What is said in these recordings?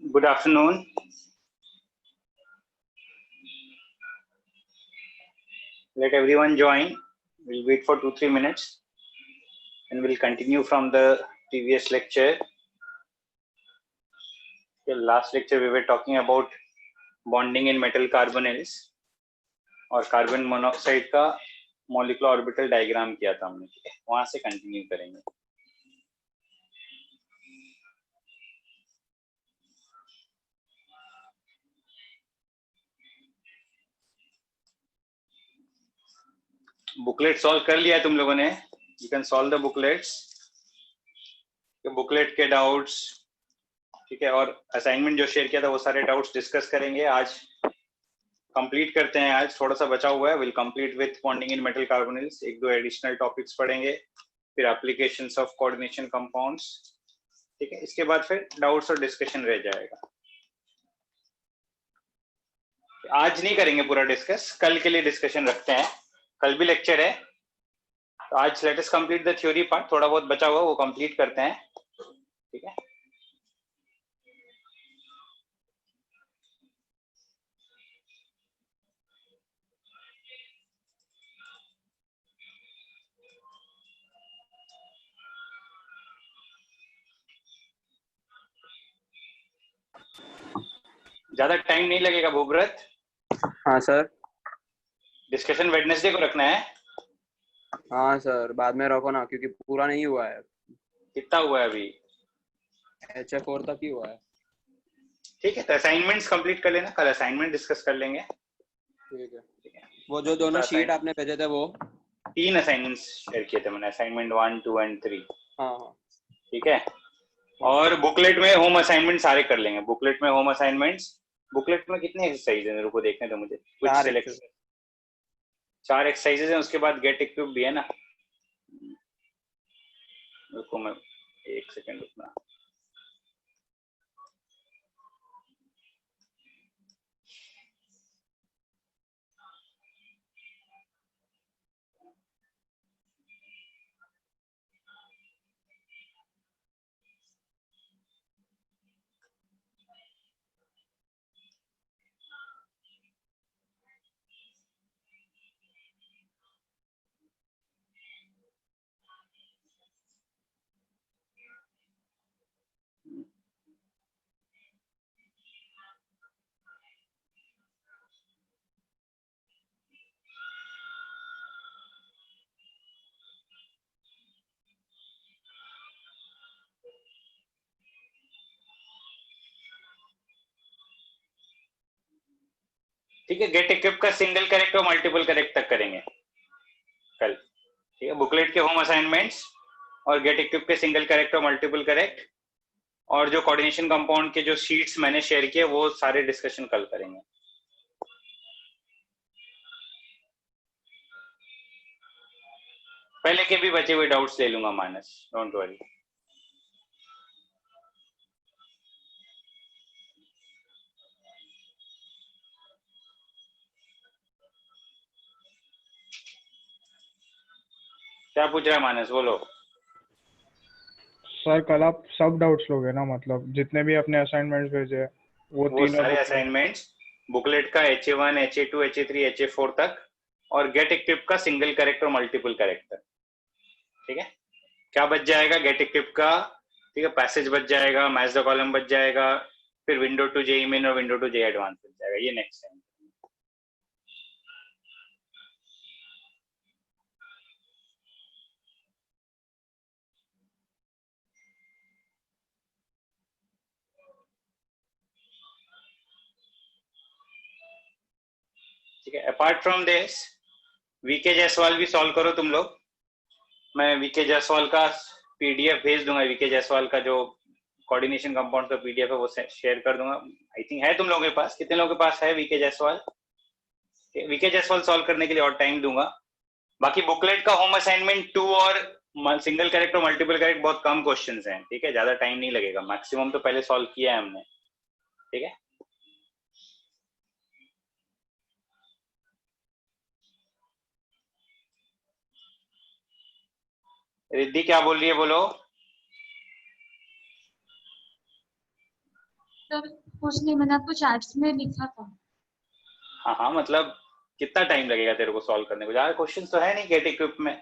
Good afternoon. Let everyone join. We'll wait for 2-3 minutes and we'll continue from the previous lecture. The last lecture we were talking about bonding in metal carbonyls और carbon monoxide का molecular orbital diagram किया था हमने, ठीक है, वहां से continue करेंगे. बुकलेट सॉल्व कर लिया है तुम लोगों ने? You can solve the booklets. Booklet के डाउट्स, ठीक है, और असाइनमेंट जो शेयर किया था वो सारे डाउट्स डिस्कस करेंगे. आज कंप्लीट करते हैं. आज थोड़ा सा बचा हुआ है. Will complete with bonding in metal carbonyls. एक दो एडिशनल टॉपिक्स पढ़ेंगे, फिर एप्लीकेशंस ऑफ कोऑर्डिनेशन कंपाउंड्स, ठीक है. इसके बाद फिर डाउट्स और डिस्कशन रह जाएगा. आज नहीं करेंगे पूरा डिस्कस, कल के लिए डिस्कशन रखते हैं. कल भी लेक्चर है, तो आज let us complete the theory part. थोड़ा बहुत बचा हुआ वो कंप्लीट करते हैं, ठीक है. ज्यादा टाइम नहीं लगेगा भूव्रत. हाँ सर. डिस्कशन वेडनेसडे को रखना है. हाँ सर, बाद में रखो ना, क्योंकि पूरा नहीं हुआ है. कितना हुआ है अभी? HF4 तक ही हुआ है. ठीक है, तो असाइनमेंट्स कंप्लीट कर लेना. कल असाइनमेंट डिस्कस कर लेंगे. ठीक है. वो जो दोनों शीट आपने भेजे थे वो 3 असाइनमेंट्स शेयर किए थे मैंने. Assignment 1, 2 and 3. हाँ. ठीक है. और बुकलेट में होम असाइनमेंट सारे कर लेंगे. बुकलेट में होम असाइनमेंट्स. बुकलेट में कितने एक्सरसाइज है मेरे को देखने दो मुझे. कुछ सिलेक्ट 4 एक्सरसाइजेज हैं. उसके बाद गेट इक्विप भी है ना. रुको, मैं 1 सेकंड रुकना. ठीक है. गेट इक्विप का सिंगल करेक्ट और मल्टीपल करेक्ट तक करेंगे कल, ठीक है. बुकलेट के होम असाइनमेंट्स और गेट इक्विप के सिंगल करेक्ट और मल्टीपल करेक्ट और जो कोऑर्डिनेशन कंपाउंड के जो शीट्स मैंने शेयर किए वो सारे डिस्कशन कल करेंगे. पहले के भी बचे हुए डाउट्स ले लूंगा मानस, डोंट वरी. क्या पूछ रहा है मानस, बोलो. सर कल आप सब डाउट्स लोगे ना, मतलब जितने भी अपने असाइनमेंट्स भेजे वो तीनों सारे असाइनमेंट्स, बुकलेट का HA1, HA2, HA3, HA4 तक और गेट इक्विप का सिंगल करेक्ट और मल्टीपल करेक्ट तक, ठीक है. क्या बच जाएगा? गेट इक्विप का, ठीक है, पैसेज बच जाएगा, मैच द कॉलम बच जाएगा, फिर विंडो टू जेई मेन और विंडो टू जेई एडवांस बच जाएगा. ये नेक्स्ट टाइम. ठीक है. Apart from this VK Jaiswal भी सॉल्व करो तुम लोग. मैं वीके जायसवाल का पीडीएफ भेज दूंगा. वीके जायसवाल का जो कोऑर्डिनेशन कंपाउंड का पीडीएफ है वो शेयर कर दूंगा. आई थिंक है तुम लोगों के पास. कितने लोगों के पास है VK Jaiswal? VK Jaiswal solve करने के लिए और टाइम दूंगा. बाकी बुकलेट का होम असाइनमेंट 2 और सिंगल करेक्ट और मल्टीपल करेक्ट बहुत कम क्वेश्चंस हैं, ठीक है. ज्यादा टाइम नहीं लगेगा. मैक्सिमम तो पहले सॉल्व किया है हमने, ठीक है. रिद्धि क्या बोल रही है, बोलो. सर कुछ नहीं, मैंने आपको चैट्स में लिखा था। हाँ हाँ, मतलब कितना टाइम लगेगा तेरे को सॉल्व करने को? ज्यादा क्वेश्चन तो है नहीं गेट इक्विप में।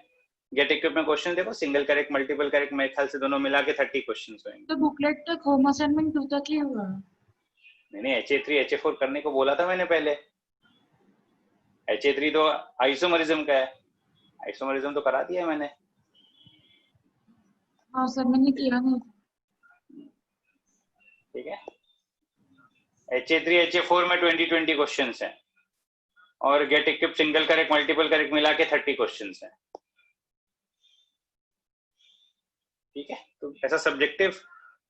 गेट इक्विप में क्वेश्चन देखो, सिंगल करेक्ट मल्टीपल करेक्ट, मेरे ख्याल से दोनों मिला के 30 क्वेश्चन होंगे। तो बुकलेट तक होम असाइनमेंट 2 तक ही हुआ। नहीं, HA3 HA4 करने को बोला था मैंने पहले। HA3 तो आइसोमरिज्म का है, आइसोमरिज्म तो करा दिया है मैंने। हाँ सर, मैंने किया नहीं। ठीक है, HA3 HA4 में 20 क्वेश्चन हैं, और get equip single correct multiple correct मिला के 30 क्वेश्चन हैं। ठीक है, तो ऐसा सब्जेक्टिव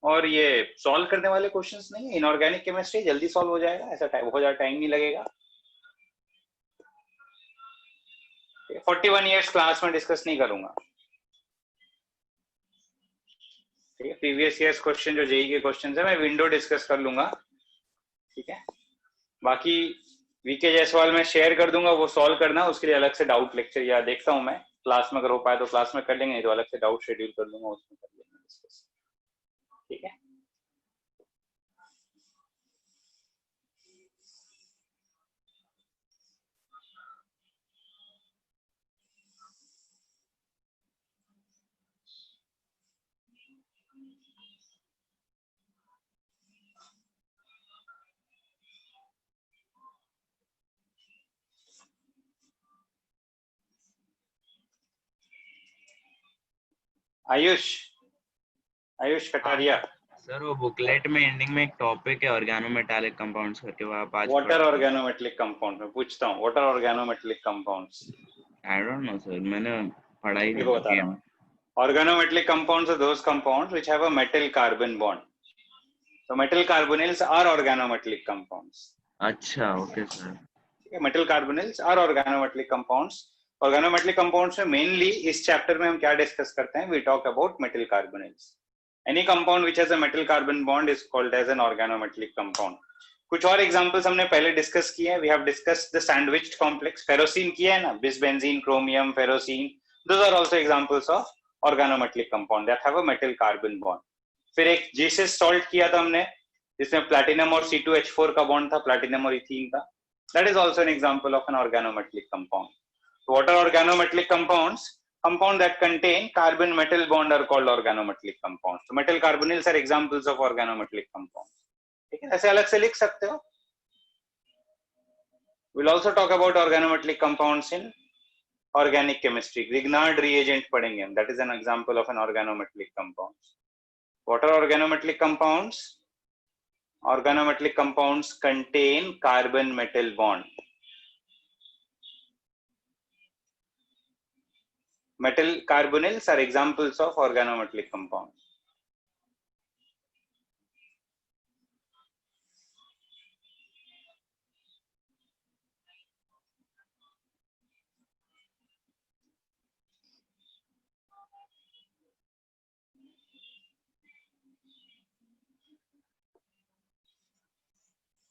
और ये सॉल्व करने वाले क्वेश्चंस नहीं है। इनऑर्गेनिक केमिस्ट्री जल्दी सॉल्व हो जाएगा, ऐसा बहुत ज्यादा टाइम नहीं लगेगा। 41 इयर्स क्लास में डिस्कस नहीं करूंगा। ठीक है, प्रीवियस ईयर्स क्वेश्चन जो जेई के क्वेश्चन है मैं विंडो डिस्कस कर लूंगा। ठीक है, बाकी वीके जायसवाल में शेयर कर दूंगा, वो सॉल्व करना, उसके लिए अलग से डाउट लेक्चर या देखता हूं मैं क्लास में, अगर हो पाए तो क्लास में कर लेंगे, नहीं तो अलग से डाउट शेड्यूल कर दूंगा, उसमें कर लेंगे डिस्कस। ठीक है, आयुष कटारिया सर वो बुकलेट में एंडिंग में एक टॉपिक है ऑर्गेनोमेटालिक कंपाउंड्स करके, वो आप आज वाटर ऑर्गेनोमेटलिक कंपाउंड में पूछता हूँ। Water organometallic compounds, I don't know sir, मैंने पढ़ाई देखो बता नहीं रहा की। हूँ। Organometallic compounds are those compounds which have a metal carbon bond. So metal carbonyls are organometallic compounds. अच्छा, okay sir. Metal carbonyls are organometallic compounds. Organometallic compounds में mainly इस chapter में हम क्या discuss करते हैं? We talk about metal carbonyls. Any compound which has a metal carbon bond is called as an organometallic compound. कुछ और examples हमने पहले discuss किए हैं. We have discussed the sandwiched complex. Ferrocene किया है ना? Bisbenzene, chromium, ferrocene. Those are also examples of organometallic compound that have a metal carbon bond. फिर एक जीसस सॉल्ट किया था हमने, जिसमें प्लैटिनम और C2H4 का बॉन्ड था, प्लैटिनम और इथीन का. That is also an example of an organometallic compound. So what are organometallic compounds? Compound that contain carbon metal bond are called organometallic compounds. So metal carbonyls are examples of organometallic compounds. ठीक है, ऐसे अलग से लिख सकते हो. We'll also talk about organometallic compounds in organic chemistry. Grignard reagent पढ़ेंगे हम. That is an example of an organometallic compound. What are organometallic compounds? Organometallic compounds contain carbon metal bond. Metal carbonyls are examples of organometallic compounds.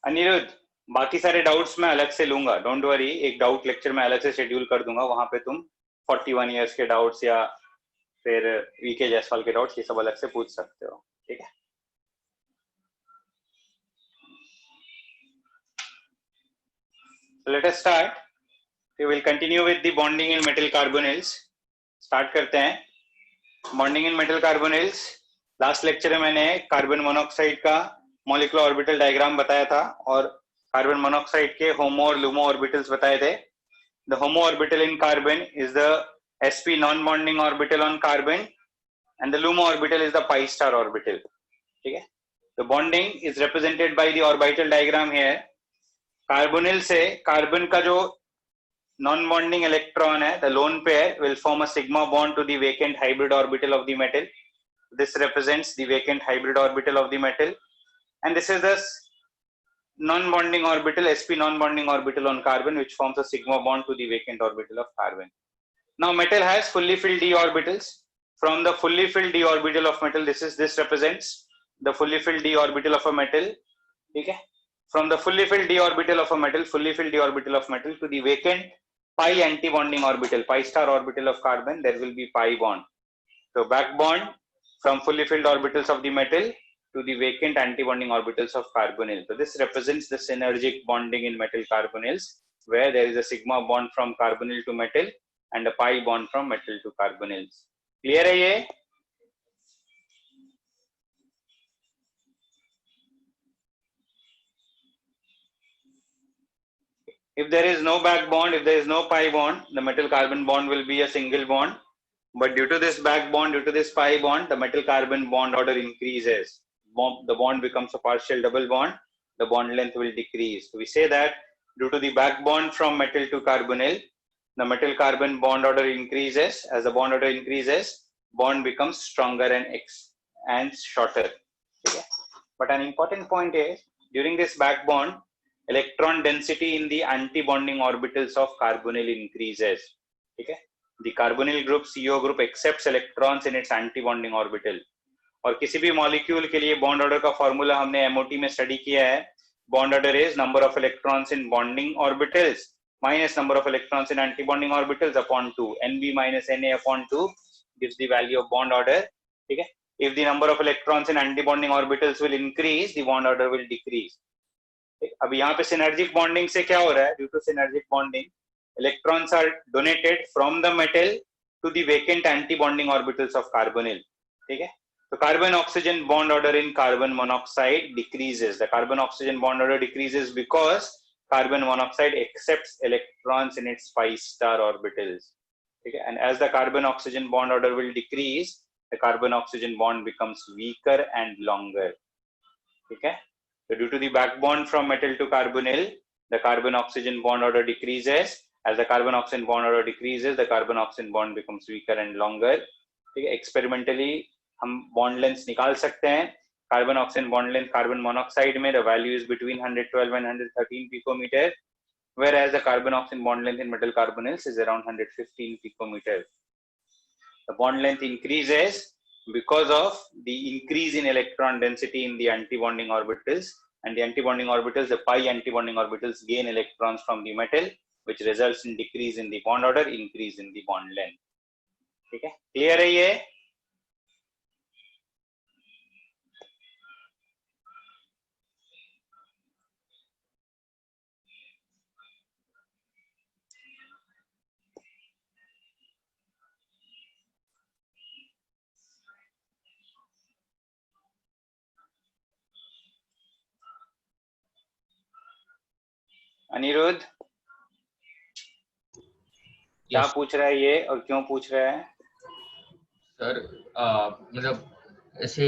Anirudh, बाकी सारे doubts मैं अलग से लूंगा, don't worry. एक doubt lecture मैं अलग से शेड्यूल कर दूंगा, वहां पे तुम 41 इयर्स के डाउट्स या फिर वीके जायसवाल के डाउट्स ये सब अलग से पूछ सकते हो. ठीक है, let us start. We will continue with the bonding in metal carbonyls. Start करते हैं bonding in metal carbonyls. Last lecture में मैंने कार्बन मोनोऑक्साइड का मॉलिक्यूलर ऑर्बिटल डायग्राम बताया था और कार्बन मोनोऑक्साइड के होमो और लुमो ऑर्बिटल्स बताए थे. The homo orbital in carbon is the sp non bonding orbital on carbon and the LUMO orbital is the pi star orbital. ठीक है, the bonding is represented by the orbital diagram here. Carbonyl से carbon का जो non bonding electron है, the lone pair will form a sigma bond to the vacant hybrid orbital of the metal. This represents the vacant hybrid orbital of the metal, and this is the non bonding orbital, sp non bonding orbital on carbon, which forms a sigma bond to the vacant orbital of carbon. Now metal has fully filled d orbitals. From the fully filled d orbital of metal, this represents the fully filled d orbital of a metal. ठीक है, from the fully filled d orbital of a metal, fully filled d orbital of metal to the vacant pi anti-bonding orbital, pi star orbital of carbon, there will be pi bond. So back bond from fully filled orbitals of the metal to the vacant antibonding orbitals of carbonyl. So this represents the synergic bonding in metal carbonyls, where there is a sigma bond from carbonyl to metal and a pi bond from metal to carbonyls. Clear है ये? If there is no back bond, if there is no pi bond, the metal carbon bond will be a single bond. But due to this back bond, due to this pi bond, the metal carbon bond order increases. The bond becomes a partial double bond. The bond length will decrease. So we say that due to the back bond from metal to carbonyl, the metal carbon bond order increases. As the bond order increases, bond becomes stronger and shorter. Okay. But an important point is, during this back bond, electron density in the anti-bonding orbitals of carbonyl increases. Okay. The carbonyl group, CO group, accepts electrons in its anti-bonding orbital. और किसी भी molecule के लिए bond order का formula हमने MOT में study किया है. Bond order is number of electrons in bonding orbitals minus number of electrons in anti bonding orbitals upon 2. NB minus NA upon 2 gives the value of bond order. ठीक है. If the number of electrons in anti-bonding orbitals will increase, the bond order will decrease. अब यहाँ पे synergic bonding से क्या हो रहा है? Due to synergic bonding, electrons are donated from the metal to the vacant anti-bonding orbitals of carbonyl. ठीक है. So carbon-oxygen bond order in carbon monoxide decreases. The carbon-oxygen bond order decreases because carbon monoxide accepts electrons in its pi star orbitals. Okay. And as the carbon-oxygen bond order will decrease, the carbon-oxygen bond becomes weaker and longer. Okay. So due to the back bond from metal to carbonyl, the carbon-oxygen bond order decreases. As the carbon-oxygen bond order decreases, the carbon-oxygen bond becomes weaker and longer. Okay. Experimentally, हम bond lengths निकाल सकते हैं. Carbon oxygen bond length carbon monoxide में the value is between 112 and 113 picometer, whereas the carbon oxygen bond length in metal carbonyls is around 115 picometer. The bond length increases because of the increase in electron density in the anti-bonding orbitals, and the anti-bonding orbitals, the pi anti-bonding orbitals gain electrons from the metal, which results in decrease in the bond order, increase in the bond length. ठीक है. Clear है ये? अनिरुद्ध क्या पूछ रहा है ये और क्यों पूछ रहा है? सर मतलब ऐसे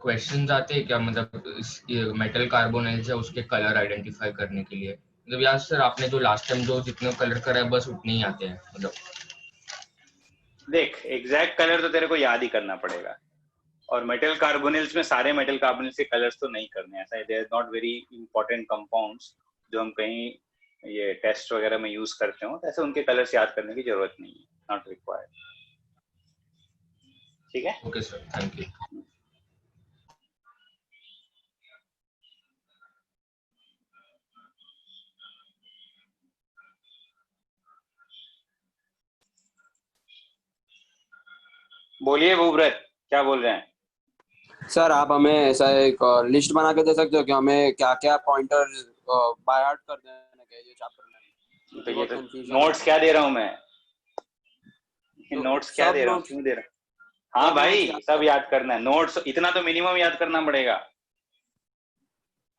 क्वेश्चंस आते हैं क्या, मतलब मेटल कार्बोनाइल है उसके कलर आइडेंटिफाई करने के लिए? मतलब यार सर आपने जो लास्ट टाइम जो जितने कलर करा है बस उतने ही आते हैं. मतलब देख, एग्जैक्ट कलर तो तेरे को याद ही करना पड़ेगा, और मेटल कार्बोनिल्स में सारे मेटल कार्बोनिल्स के कलर्स तो नहीं करने. ऐसा they are not very important compounds जो हम कहीं ये टेस्ट वगैरह में यूज करते हो, तो ऐसे उनके कलर्स याद करने की जरूरत नहीं है. Not required. ठीक है. Okay sir, thank you. बोलिए भूव्रत, क्या बोल रहे हैं? सर आप हमें ऐसा एक लिस्ट बना के दे सकते हो कि हमें क्या क्या पॉइंटर बाय हार्ट कर देना चाहिए चैप्टर में? तो ये तो नोट्स क्या दे रहा हूँ मैं? नोट्स क्या दे रहा हूँ, क्यों दे रहा हूँ? हाँ भाई, सब याद करना है. नोट्स इतना तो मिनिमम याद करना पड़ेगा.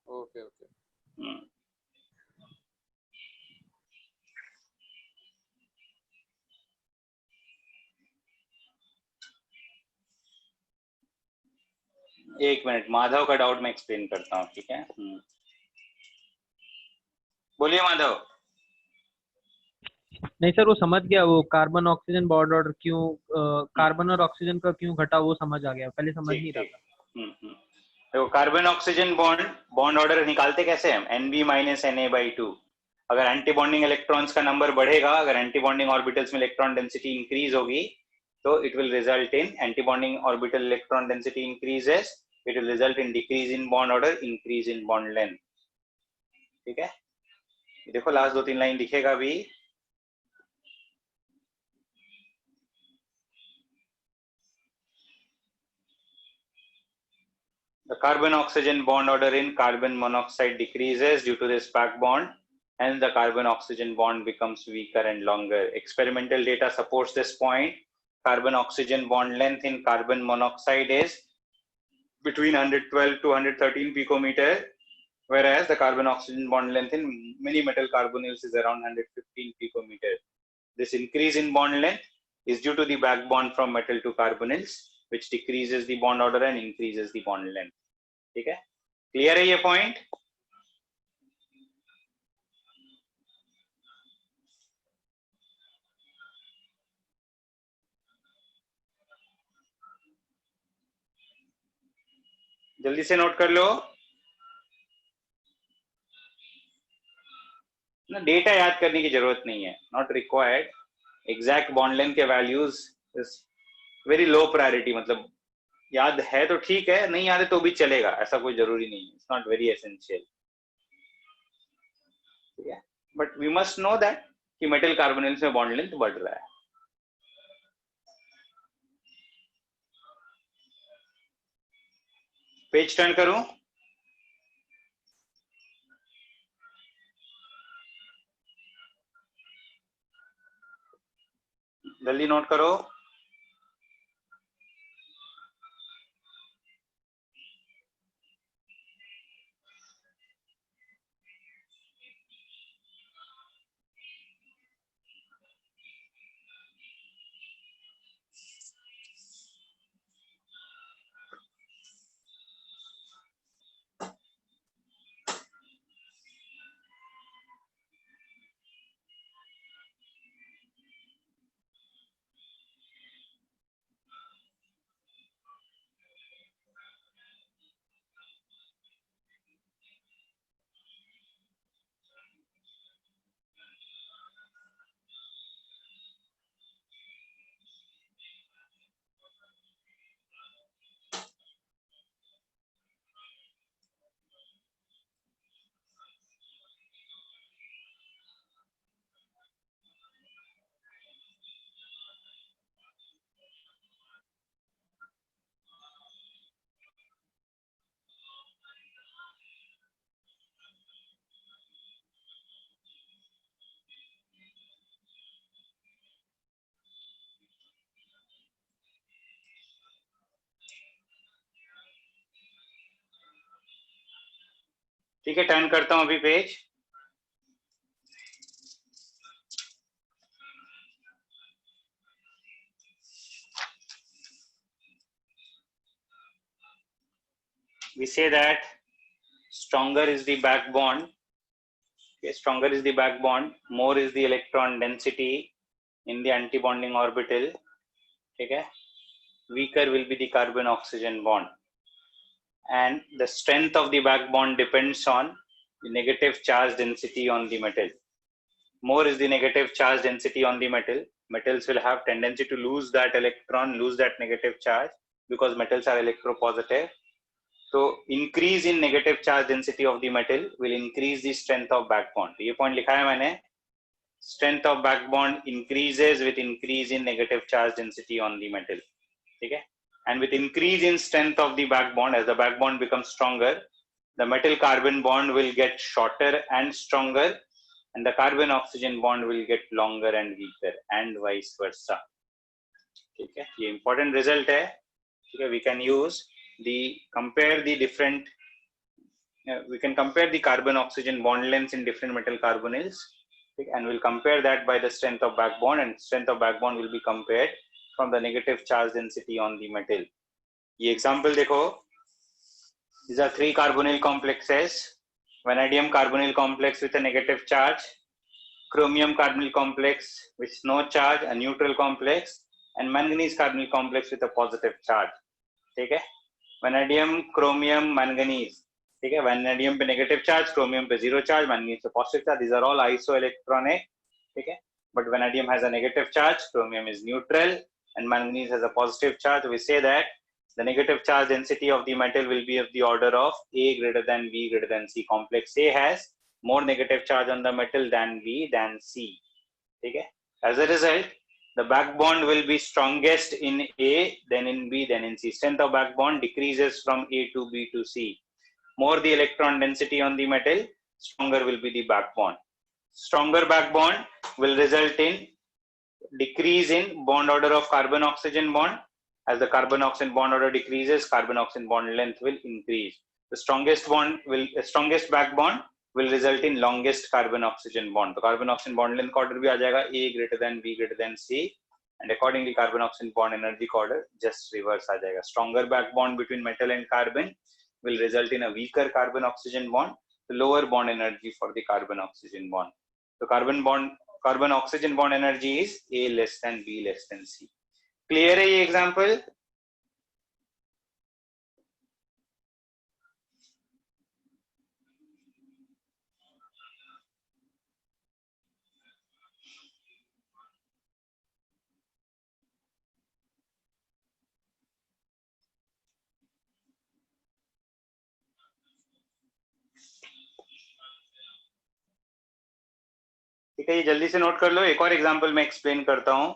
Okay okay. एक मिनट, माधव का डाउट मैं एक्सप्लेन करता हूँ. ठीक है. बोलिए माधव. नहीं सर, वो समझ गया. वो कार्बन ऑक्सीजन बॉन्ड ऑर्डर क्यों कार्बन और ऑक्सीजन का क्यों घटा वो समझ आ गया, पहले समझ नहीं रहा था. तो कार्बन ऑक्सीजन बॉन्ड ऑर्डर निकालते कैसे हम? NB minus Na/2. अगर एंटी बॉन्डिंग इलेक्ट्रॉन्स का नंबर बढ़ेगा, अगर एंटी बॉन्डिंग ऑर्बिटल्स में इलेक्ट्रॉन डेंसिटी इंक्रीज होगी, तो it will result in anti bonding orbital electron density increases, it will result in decrease in bond order, increase in bond length. ठीक है. देखो last 2-3 line दिखेगा भी. The carbon oxygen bond order in carbon monoxide decreases due to this back bond, and the carbon oxygen bond becomes weaker and longer. Experimental data supports this point. Carbon oxygen bond length in carbon monoxide is between 112 to 113 picometer, whereas the carbon oxygen bond length in many metal carbonyls is around 115 picometer. This increase in bond length is due to the back bond from metal to carbonyls, which decreases the bond order and increases the bond length. ठीक है, clear है ये point? जल्दी से note कर लो ना, data याद करने की जरूरत नहीं है, not required. Exact bond length के values is very low priority, मतलब याद है तो ठीक है, नहीं याद है तो भी चलेगा, ऐसा कोई जरूरी नहीं है. It's not very essential. ठीक है, but we must know that कि मेटल कार्बोनिल्स में बॉन्ड लेंथ बढ़ रहा है. पेज टर्न करूं? जल्दी नोट करो. ठीक है, टर्न करता हूं अभी page. We say that stronger is the back bond. Okay, stronger is the back bond, more is the electron density in the antibonding orbital. Okay, weaker will be the carbon oxygen bond, and the strength of the back bond depends on the negative charge density on the metal. More is the negative charge density on the metal. Metals will have tendency to lose that electron, lose that negative charge, because metals are electropositive. So increase in negative charge density of the metal will increase the strength of back bond. ये point लिखा है मैंने. Strength of back bond increases with increase in negative charge density on the metal. ठीक है? And with increase in strength of the back bond, as the back bond becomes stronger, the metal carbon bond will get shorter and stronger, and the carbon oxygen bond will get longer and weaker, and vice versa. ठीक है, ये important result है. ठीक है, we can use the compare the different we can compare the carbon oxygen bond lengths in different metal carbonyls, okay, and we'll compare that by the strength of back bond, and strength of back bond will be compared from the negative charge density on the metal. ये example देखो, these are 3 carbonyl complexes: vanadium carbonyl complex with a negative charge, chromium carbonyl complex with no charge, a neutral complex, and manganese carbonyl complex with a positive charge. ठीक है, vanadium, chromium, manganese. ठीक है, vanadium पे negative charge, chromium पे 0 charge, manganese पे positive charge. These are all isoelectronic. ठीक है, but vanadium has a negative charge, chromium is neutral, and manganese has a positive charge. We say that the negative charge density of the metal will be of the order of A greater than B greater than C. Complex A has more negative charge on the metal than B than C. ठीक है, as a result, the back bond will be strongest in A, then in B, then in C. Strength of back bond decreases from A to B to C. More the electron density on the metal, stronger will be the back bond. Stronger back bond will result in decrease in bond order of carbon oxygen bond. As the carbon oxygen bond order decreases, carbon oxygen bond length will increase. The strongest back bond will result in longest carbon oxygen bond. The carbon oxygen bond length order भी आ जाएगा A greater than B greater than C, and accordingly carbon oxygen bond energy order just reverse आ जाएगा. Stronger back bond between metal and carbon will result in a weaker carbon oxygen bond, the lower bond energy for the carbon oxygen bond. So carbon oxygen bond energy is A less than B less than C. Clear है ये example? ठीक है, ये जल्दी से note कर लो. एक और एग्जांपल मैं एक्सप्लेन करता हूं.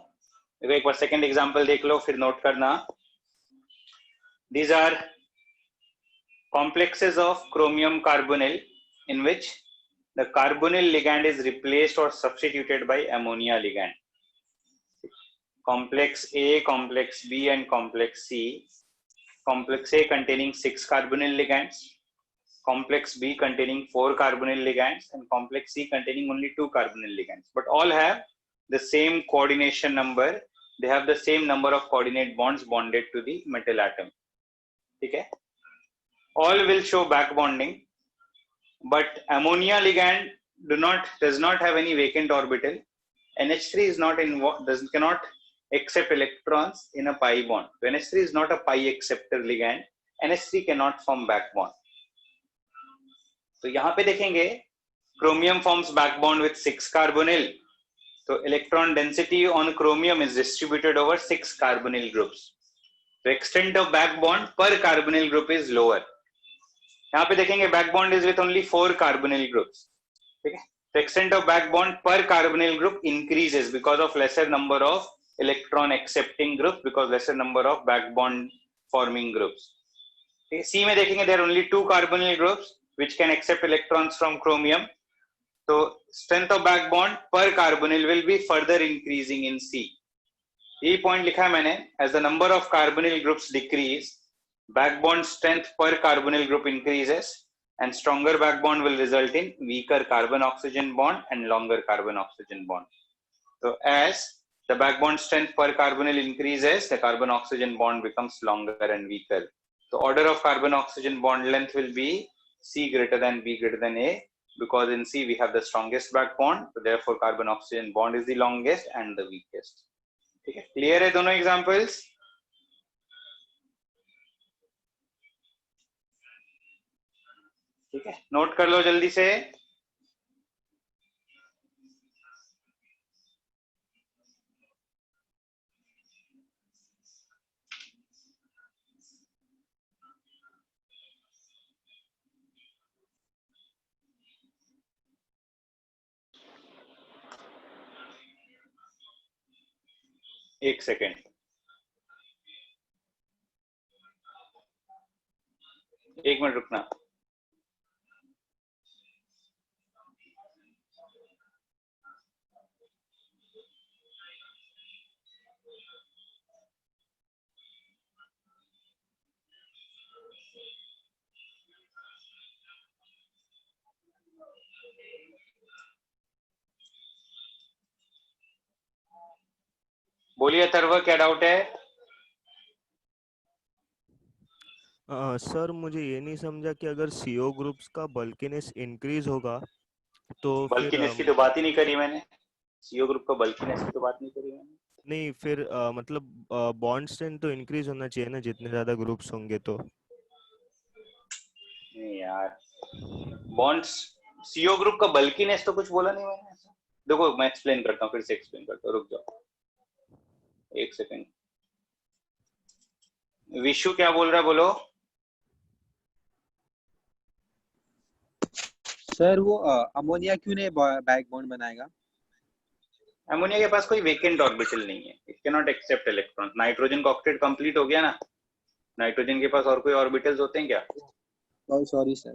देखो एक बार सेकंड एग्जांपल देख लो, फिर नोट करना. These are complexes of chromium carbonyl in which the carbonyl ligand is replaced or substituted by ammonia ligand. Complex A, complex B, and complex C. Complex A containing 6 carbonyl ligands, complex B containing 4 carbonyl ligands, and complex C containing only 2 carbonyl ligands, but all have the same coordination number. They have the same number of coordinate bonds bonded to the metal atom. Okay, all will show back bonding, but ammonia ligand does not have any vacant orbital. NH3 is not involved, cannot accept electrons in a pi bond. So NH3 is not a pi acceptor ligand. NH3 cannot form back bond. तो यहाँ पे देखेंगे chromium forms back bond with 6 carbonyl. So electron density on chromium is distributed over 6 carbonyl groups. The extent of back bond per carbonyl group is lower. यहाँ पे देखेंगे back bond is with only 4 carbonyl groups. Okay? The extent of back bond per carbonyl group increases because of lesser number of electron accepting groups, because lesser number of back bond forming groups. Okay? C में देखेंगे there are only 2 carbonyl groups which can accept electrons from chromium. So strength of back bond per carbonyl will be further increasing in C. ये point लिखा है मैंने, as the number of carbonyl groups decrease, back bond strength per carbonyl group increases, and stronger back bond will result in weaker carbon oxygen bond and longer carbon oxygen bond. So as the back bond strength per carbonyl increases, the carbon oxygen bond becomes longer and weaker. So order of carbon oxygen bond length will be C greater than B greater than A, because in C we have the strongest back bond, so therefore carbon oxygen bond is the longest and the weakest. ठीक है, clear है दोनों examples? ठीक है, note कर लो जल्दी से. एक सेकेंड, एक मिनट रुकना. बोलिए अथर्व, क्या डाउट है? सर मुझे ये नहीं समझा कि अगर CO ग्रुप्स का बल्कीनेस इंक्रीज होगा तो बल्कीनेस की तो बात ही नहीं करी मैंने. CO ग्रुप का बल्कीनेस की तो बात नहीं करी मैंने. नहीं, फिर मतलब बॉन्ड स्ट्रेंथ तो इंक्रीज होना चाहिए ना, जितने ज्यादा ग्रुप्स होंगे तो. नहीं यार, बॉन्ड्स CO ग्रुप का बल्कीनेस तो कुछ बोला नहीं मैंने. देखो मैं एक्सप्लेन करता हूँ, फिर से एक्सप्लेन करता हूँ, रुक जाओ एक सेकेंड. विशु क्या बोल रहा है, बोलो. सर वो अमोनिया क्यों नहीं बैक बॉन्ड बनाएगा? अमोनिया के पास कोई वेकेंट ऑर्बिटल नहीं है, it can not accept electron. Nitrogen का ऑक्टेट कंप्लीट हो गया ना, नाइट्रोजन के पास और कोई ऑर्बिटल्स होते हैं क्या? Sorry sir.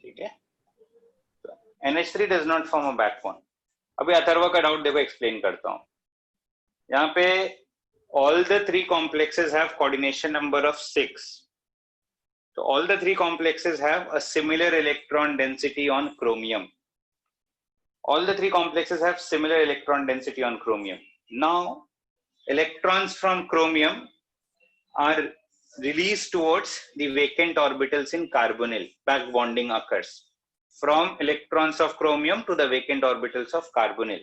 ठीक है, NH3 does not form a backbone. अभी अथर्व का डाउट देखो, एक्सप्लेन करता हूँ। यहाँ पे all the three complexes have coordination number of 6. So all the three complexes have a similar electron density on chromium. All the three complexes have similar electron density on chromium. Now, electrons from chromium are released towards the vacant orbitals in carbonyl. Back bonding occurs from electrons of chromium to the vacant orbitals of carbonyl.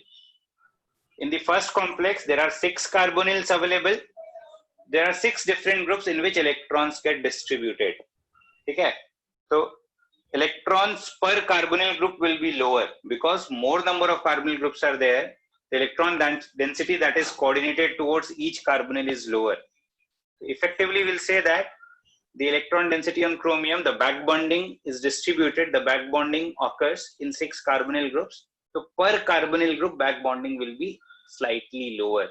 In the first complex, there are 6 carbonyls available. There are 6 different groups in which electrons get distributed. ठीक है, so electrons per carbonyl group will be lower because more number of carbonyl groups are there. The electron density that is coordinated towards each carbonyl is lower. Effectively, we'll say that the electron density on chromium, the back bonding is distributed. The back bonding occurs in 6 carbonyl groups. So per carbonyl group, back bonding will be slightly lower.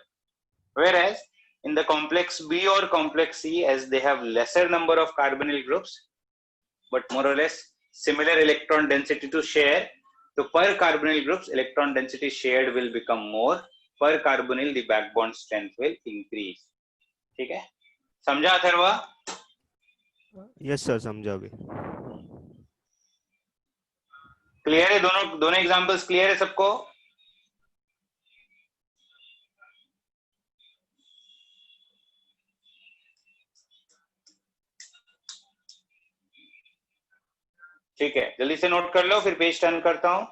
Whereas in the complex B or complex C, as they have lesser number of carbonyl groups, but more or less similar electron density to share, so per carbonyl groups, electron density shared will become more. Per carbonyl, the back bond strength will increase. ठीक है, समझा Atharva? Yes sir, समझा अभी। Clear है? दोनों examples clear है सबको? ठीक है, जल्दी से नोट कर लो, फिर पेज टर्न करता हूं।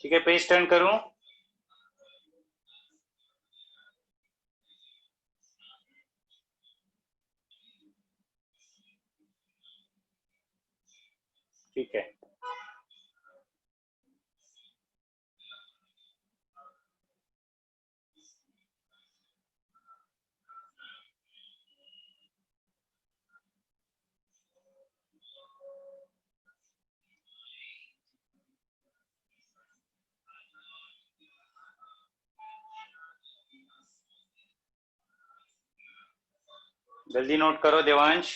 ठीक है, पेज टर्न करूं? ठीक है, जल्दी नोट करो देवांश।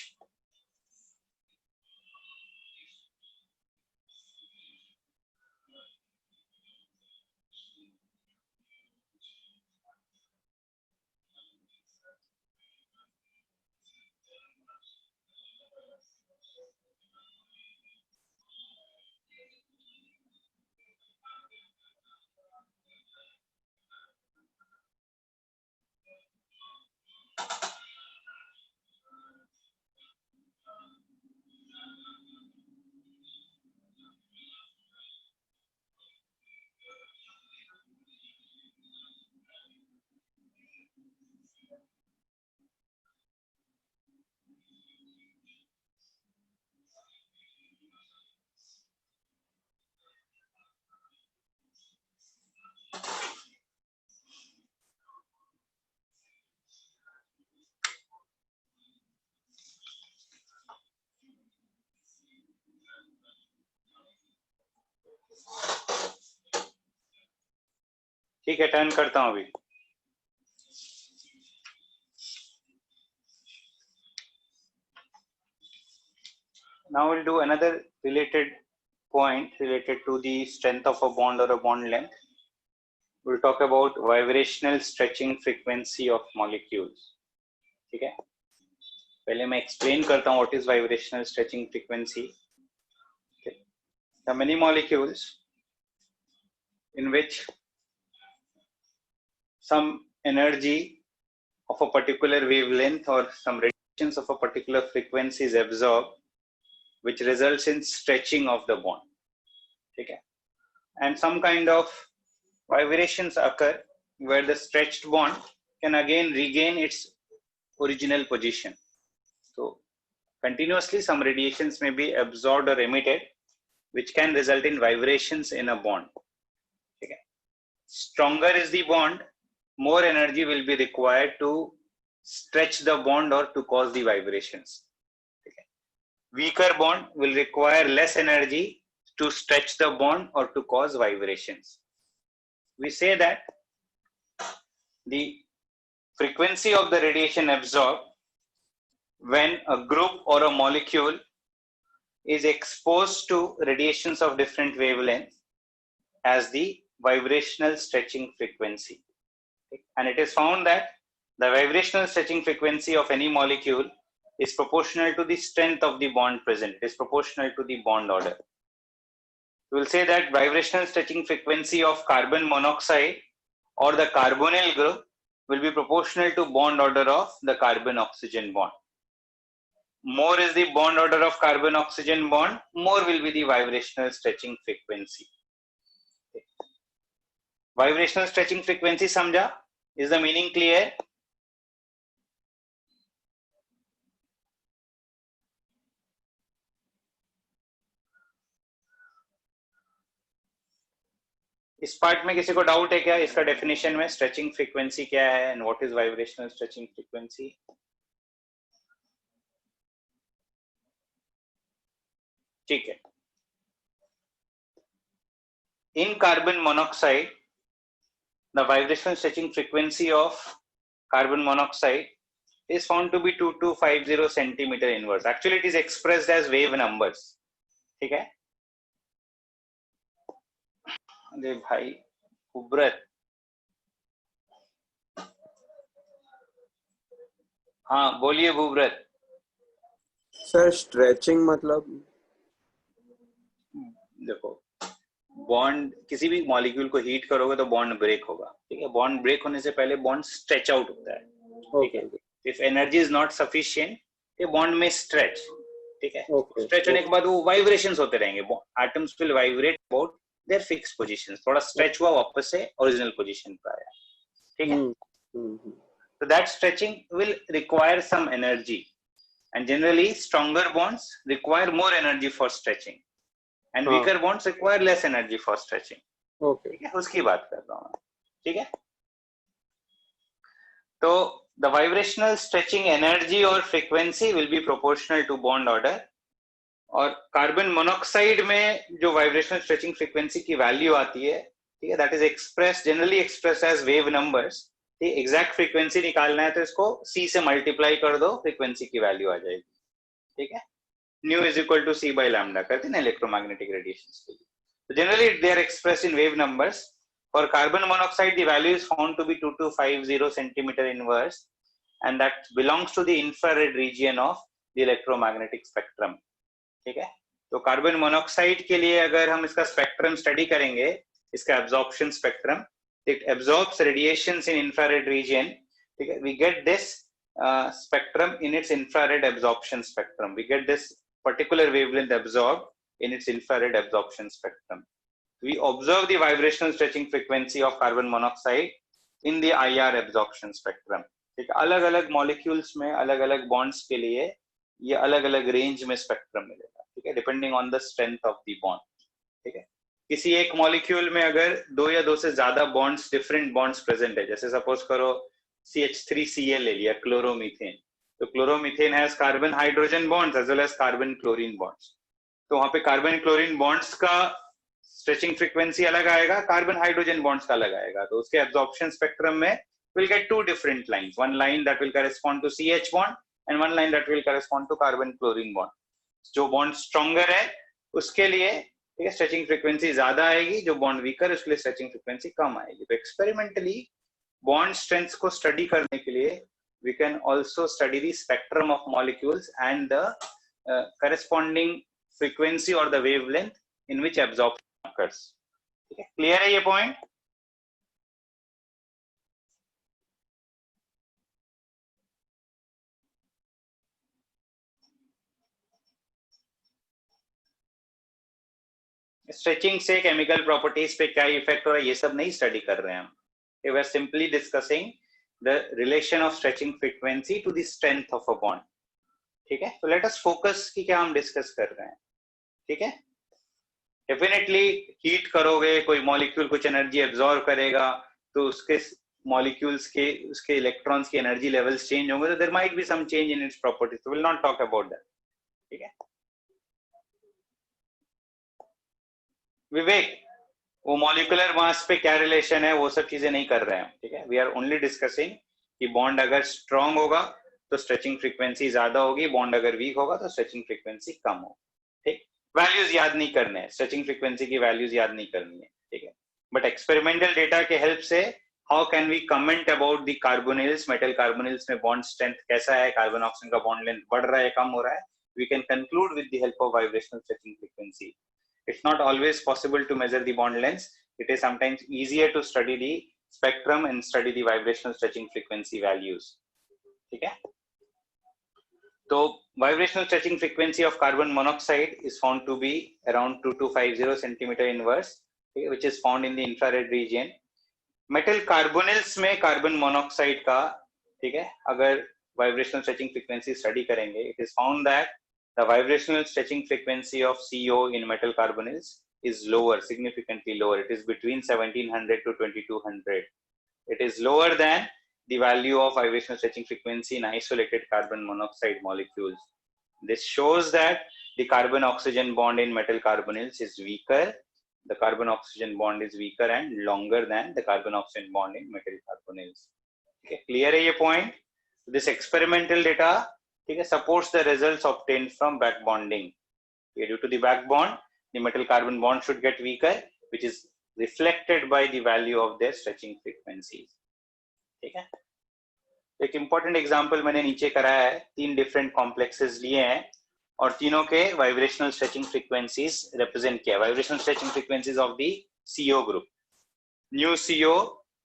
ठीक है, टर्न करता हूं अभी। Now we'll do another related point related to the strength of a bond or a bond length. We'll talk about vibrational stretching frequency of molecules. ठीक है, पहले मैं explain करता हूँ what is vibrational stretching frequency. Okay. There are many molecules in which some energy of a particular wavelength or some radiations of a particular frequency is absorbed, which results in stretching of the bond. Okay. And some kind of vibrations occur where the stretched bond can again regain its original position. So continuously some radiations may be absorbed or emitted, which can result in vibrations in a bond. Okay. Stronger is the bond, more energy will be required to stretch the bond or to cause the vibrations. Okay. Weaker bond will require less energy to stretch the bond or to cause vibrations. We say that the frequency of the radiation absorbed when a group or a molecule is exposed to radiations of different wavelengths as the vibrational stretching frequency. And it is found that the vibrational stretching frequency of any molecule is proportional to the strength of the bond present. It is proportional to the bond order. We will say that vibrational stretching frequency of carbon monoxide or the carbonyl group will be proportional to bond order of the carbon oxygen bond. More is the bond order of carbon oxygen bond, more will be the vibrational stretching frequency. Vibrational stretching frequency समझा? Is the meaning clear? इस part में किसी को doubt है क्या इसका definition में? Stretching frequency क्या है and what is vibrational stretching frequency? ठीक है, in carbon monoxide the vibrational stretching frequency of carbon monoxide is found to be 2250 centimeter inverse. Actually it is expressed as wave numbers. ठीक है, अरे भाई कुब्रत, हाँ बोलिए कुब्रत। सर स्ट्रेचिंग मतलब देखो, बॉन्ड किसी भी मॉलिक्यूल को हीट करोगे तो बॉन्ड ब्रेक होगा, ठीक है। बॉन्ड ब्रेक होने से पहले बॉन्ड स्ट्रेच आउट होता है, ठीक है। If energy is not sufficient ये बॉन्ड में स्ट्रेच, ठीक है। स्ट्रेच होने के बाद वो वाइब्रेशंस होते रहेंगे, atoms will vibrate about their fixed positions. थोड़ा स्ट्रेच हुआ वापस से ओरिजिनल पोजीशन पे आया, ठीक है। So that stretching will require some energy, and generally stronger bonds require more energy for stretching, and weaker bonds require less energy for stretching. Okay. ठीक है, उसकी बात कर रहा हूँ, ठीक है। तो the vibrational stretching energy or frequency will be proportional to bond order. और कार्बन मोनोऑक्साइड में जो वाइब्रेशनल स्ट्रेचिंग फ्रीक्वेंसी की वैल्यू आती है, ठीक है, that is express generally express as wave numbers. Exact frequency निकालना है तो इसको c से मल्टीप्लाई कर दो, फ्रीक्वेंसी की वैल्यू आ जाएगी, ठीक है। Nu is equal to c by lambda करते हैं ना इलेक्ट्रोमैग्नेटिक रेडिएशंस के लिए। तो generally they are expressed in wave numbers. For carbon monoxide the value is found to be 2250 centimetre inverse, and that belongs to the infrared region of the electromagnetic spectrum, ठीक है। तो carbon monoxide के लिए अगर हम इसका spectrum study करेंगे, इसका absorption spectrum, it absorbs radiations in infrared region, ठीक है। we get this spectrum in its infrared absorption spectrum, we get this particular wavelength absorbed in its infrared absorption spectrum. We observe the vibrational stretching frequency of carbon monoxide in the IR absorption spectrum, ठीक है। अलग अलग molecules में अलग अलग bonds के लिए ये अलग अलग रेंज में स्पेक्ट्रम मिलेगा, ठीक है, depending on the strength of the bond, ठीक है। किसी एक मॉलिक्यूल में अगर दो या दो से ज्यादा बॉन्ड्स, डिफरेंट बॉन्ड्स प्रेजेंट है, जैसे सपोज करो CH3Cl ले लिया, क्लोरोमीथेन, तो chloromethane has carbon hydrogen bonds as well as carbon chlorine bonds. तो वहां पे कार्बन क्लोरीन बॉन्ड्स का स्ट्रेचिंग फ्रीक्वेंसी अलग आएगा, कार्बन हाइड्रोजन बॉन्ड्स का अलग आएगा. तो उसके एब्जॉर्प्शन स्पेक्ट्रम में we'll get two different lines, one line that will correspond to CH bond and one line that will correspond to carbon chlorine bond. जो बॉन्ड स्ट्रॉन्गर है उसके लिए ठीक है स्ट्रेचिंग फ्रीक्वेंसी ज्यादा आएगी, जो बॉन्ड वीकर उसके लिए स्ट्रेचिंग फ्रीक्वेंसी कम आएगी. तो एक्सपेरिमेंटली बॉन्ड स्ट्रेंथ को स्टडी करने के लिए we can also study the spectrum of molecules and the corresponding frequency or the wavelength in which absorption occurs. ठीक है, क्लियर है ये पॉइंट? स्ट्रेचिंग से केमिकल प्रॉपर्टीज पे क्या इफेक्ट हो रहा है ये सब नहीं स्टडी कर रहे हैं हम. We are simply discussing the relation of stretching frequency to the strength of a bond. ठीक है, तो लेट अस फोकस कि क्या हम डिस्कस कर रहे हैं. ठीक है, डेफिनेटली हीट करोगे, कोई मॉलिक्यूल कुछ एनर्जी एब्जॉर्ब करेगा तो उसके मॉलिक्यूल्स के उसके इलेक्ट्रॉन्स की एनर्जी लेवल्स चेंज होंगे, तो there might be some change in its properties. Will not talk about that. ठीक है विवेक, वो मॉलिक्यूलर मास पे क्या रिलेशन है वो सब चीजें नहीं कर रहे हैं. ठीक है, वी आर ओनली डिस्कसिंग कि बॉन्ड अगर स्ट्रांग होगा तो स्ट्रेचिंग फ्रीक्वेंसी ज्यादा होगी, बॉन्ड अगर वीक होगा तो स्ट्रेचिंग फ्रीक्वेंसी कम होगी. ठीक, वैल्यूज याद नहीं करने हैं, स्ट्रेचिंग फ्रीक्वेंसी की वैल्यूज याद नहीं करनी है. ठीक है, बट एक्सपेरिमेंटल डेटा के हेल्प से how can we comment about the carbonyls, metal carbonyls में बॉन्ड स्ट्रेंथ कैसा है, कार्बन ऑक्सीजन का बॉन्ड लेंथ बढ़ रहा है कम हो रहा है, we can conclude with the help of vibrational stretching frequency. It's not always possible to measure the bond lengths. It is sometimes easier to study the spectrum and study the vibrational stretching frequency values. ठीक है, तो vibrational stretching frequency of carbon monoxide is found to be around 2250 centimeter inverse, which is found in the infrared region. Metal carbonyls में carbon monoxide का ठीक है अगर vibrational stretching frequency study करेंगे, it is found that the vibrational stretching frequency of CO in metal carbonyls is lower, significantly lower. It is between 1700 to 2200. It is lower than the value of vibrational stretching frequency in isolated carbon monoxide molecules. This shows that the carbon oxygen bond in metal carbonyls is weaker. The carbon oxygen bond is weaker and longer than the carbon oxygen bond in metal carbonyls. Okay, clear है ये point? This experimental data ठीक है supports the results obtained from back bonding. Due to the back bond, the metal carbon bond should get weaker, which is reflected by the value of their stretching frequencies. ठीक है, एक important example मैंने नीचे कराया है, 3 different complexes लिए हैं और तीनों के vibrational stretching frequencies represent किया. Vibrational stretching frequencies of the CO group. New CO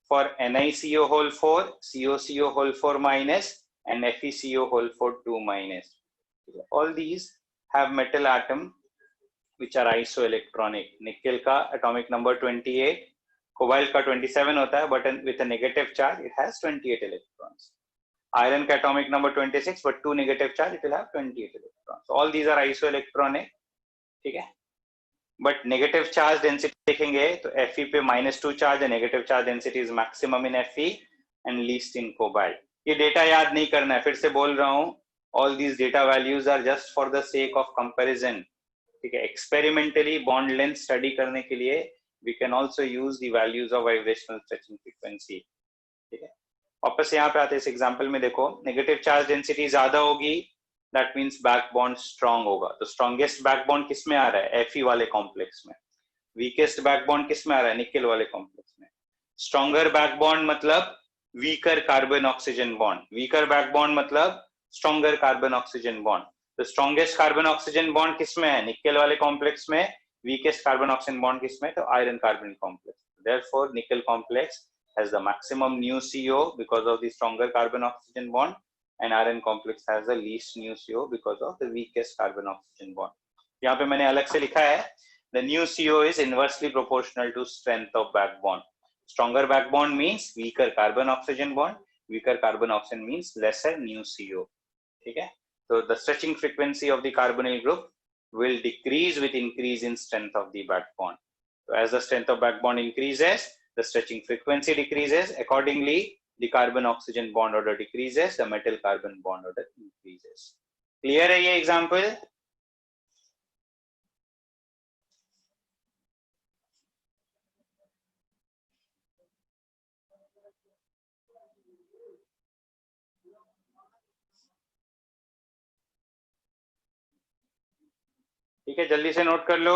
for NiCO whole 4, COCO whole 4 minus and FeCO whole 4 2 minus. All these have metal atom which are isoelectronic. Nickel का atomic number 28, cobalt का 27 होता है, but with a negative charge it has 28 electrons. Iron का atomic number 26, but 2 negative charge it will have 28 electrons. So all these are isoelectronic. ठीक है, but negative charge density देखेंगे तो Fe पे -2 charge है, negative charge density is maximum in Fe and least in cobalt. ये data याद नहीं करना है, फिर से बोल रहा हूँ, all these data values are just for the sake of comparison. ठीक है, experimentally bond length study करने के लिए we can also use the values of vibrational stretching frequency. ठीक है, वापस यहाँ पे आते हैं इस एग्जांपल में. देखो नेगेटिव चार्ज डेंसिटी ज्यादा होगी, that means back bond strong होगा. तो स्ट्रॉन्गेस्ट बैक बॉन्ड किस में आ रहा है? Fe वाले कॉम्प्लेक्स में. वीकेस्ट बैक बॉन्ड किस में आ रहा है? निकेल वाले कॉम्प्लेक्स में. स्ट्रॉन्गर बैक बॉन्ड मतलब weaker carbon oxygen bond. Weaker back bond मतलब stronger carbon oxygen bond. The strongest carbon oxygen bond किसमें है? निकेल वाले कॉम्प्लेक्स में. Weakest carbon oxygen bond किसमें? तो iron carbon complex. Therefore, nickel complex has the maximum nu CO because of the stronger carbon oxygen bond, and iron complex has the least nu CO because of the weakest carbon oxygen bond. यहाँ पे मैंने अलग से लिखा है, the nu CO is inversely proportional to strength of back bond. Stronger back bond means weaker carbon oxygen bond, weaker carbon oxygen means lesser nu CO. ठीक है, so the stretching frequency of the carbonyl group will decrease with increase in strength of the back bond. So as the strength of back bond increases, the stretching frequency decreases. Accordingly, the carbon oxygen bond order decreases, the metal carbon bond order increases. Clear है ये example? ठीक है, जल्दी से note कर लो।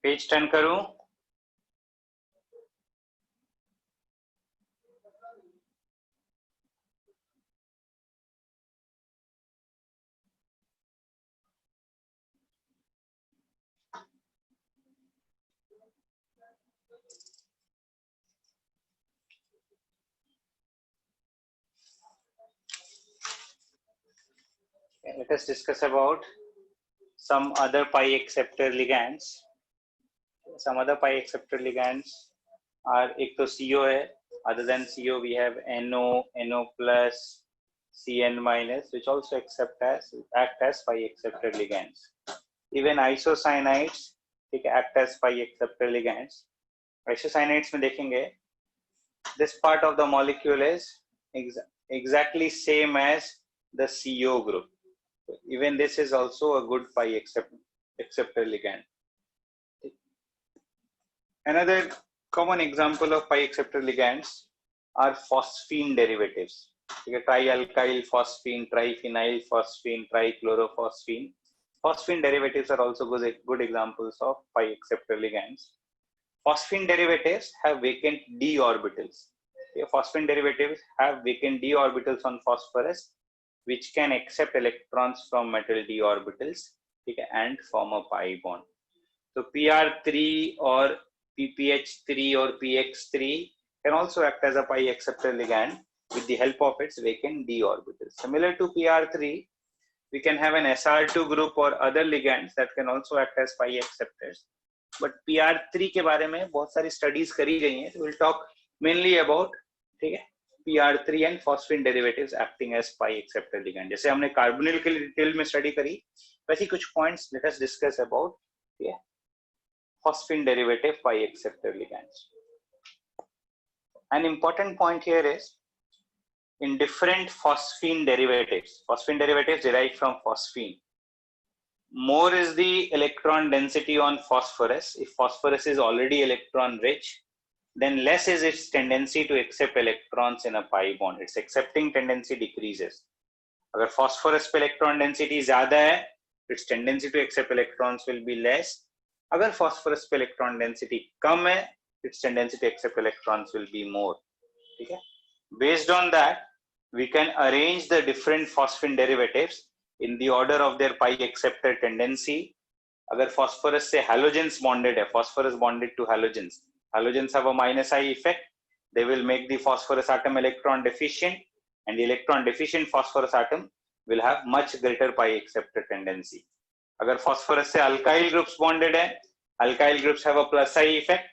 Page turn करूं? Let us discuss about some other pi acceptor ligands. Some other pi acceptor ligands are, एक तो CO है, other than CO we have NO, NO plus, CN minus, which also act as pi acceptor ligands. Even isocyanides act as pi acceptor ligands. Isocyanides में देखेंगे, this part of the molecule is exactly same as the CO group. So even this is also a good pi acceptor ligand. Another common example of pi acceptor ligands are phosphine derivatives. Trialkyl phosphine, triphenyl phosphine, trichlorophosphine. Phosphine derivatives are also good examples of pi acceptor ligands. Phosphine derivatives have vacant d orbitals. Phosphine derivatives have vacant d orbitals on phosphorus, which can accept electrons from metal d orbitals and form a pi bond. So PR3 or PPH3 or PX3 can also act as a pi acceptor ligand with the help of its vacant d orbitals. Similar to PR3, we can have an SR2 group or other ligands that can also act as pi acceptors. But PR3 के बारे में बहुत सारी studies करी गई हैं. We'll talk mainly about PR3 and phosphine derivatives acting as pi acceptor ligand. जैसे हमने carbonyl के लिए डिटेल में स्टडी करी, वैसे कुछ points let us discuss about phosphine derivative pi acceptor ligands. An important point here is, in different phosphine derivatives derived from phosphine, more is the electron density on phosphorus. If phosphorus is already electron rich, then less is its tendency to accept electrons in a pi bond. Its accepting tendency decreases. अगर phosphorus पे electron density ज़्यादा है, its tendency to accept electrons will be less. अगर phosphorus पे electron density कम है, its tendency to accept electrons will be more. ठीक है? Based on that, we can arrange the different phosphine derivatives in the order of their pi acceptor tendency. अगर phosphorus से halogens bonded है, phosphorus bonded to halogens, halogens have a minus I effect. They will make the phosphorus atom electron deficient, and the electron deficient phosphorus atom will have much greater pi acceptor tendency. अगर phosphorus से alkyl groups bonded है, alkyl groups have a plus I effect.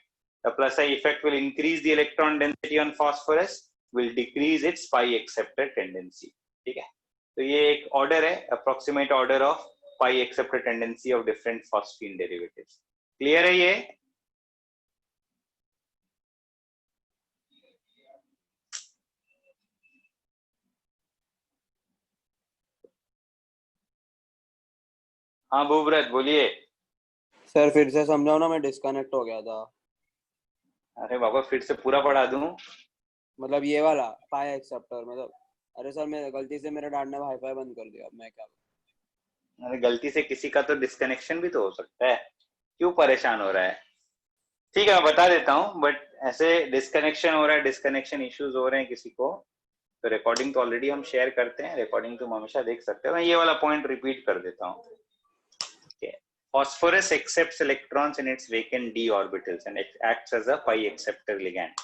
The plus I effect will increase the electron density on phosphorus, will decrease its pi acceptor tendency. ठीक है? तो ये एक order है, approximate order of pi acceptor tendency of different phosphine derivatives. Clear है ये? हाँ भूव्रत बोलिए। सर फिर से समझाओ ना, मैं डिस्कनेक्ट हो गया था। अरे बाबा फिर से पूरा पढ़ा दूं? मतलब ये वाला पाई एक्सेप्टर मतलब। अरे सर मैं गलती से मेरा डालना वाईफाई बंद कर दिया, अब मैं क्या करूं? अरे गलती से किसी का तो डिस्कनेक्शन भी तो हो सकता है, क्यों परेशान हो रहा है? ठीक है मैं बता देता हूँ, बट ऐसे डिस्कनेक्शन हो रहा है, डिस्कनेक्शन इश्यूज हो रहे हैं किसी को, तो रिकॉर्डिंग तो ऑलरेडी हम शेयर करते हैं, रिकॉर्डिंग तुम हमेशा देख सकते हो। मैं ये वाला पॉइंट रिपीट कर देता हूँ। Phosphorus accepts electrons in its vacant d orbitals and it acts as a pi acceptor ligand.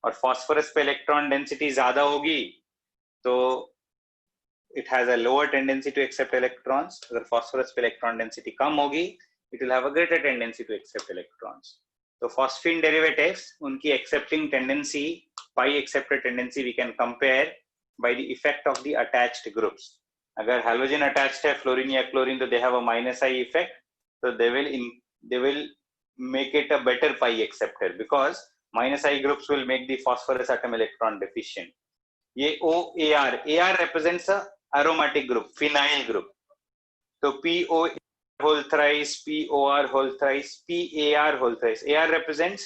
और phosphorus पे इलेक्ट्रॉन डेंसिटी ज्यादा होगी तो it has a lower tendency to accept electrons. अगर phosphorus पे इलेक्ट्रॉन डेंसिटी कम होगी, it will have a greater tendency to accept electrons. तो phosphine derivatives उनकी accepting tendency, pi acceptor tendency we can compare by the effect of the attached groups. अगर halogen attached है fluorine या chlorine तो they have a minus I effect, so they will make it a better pi acceptor because minus I groups will make the phosphorus atom electron deficient. ये AR represents a aromatic group, phenyl group. तो PO whole thrice, POR whole thrice, PAR whole thrice. AR represents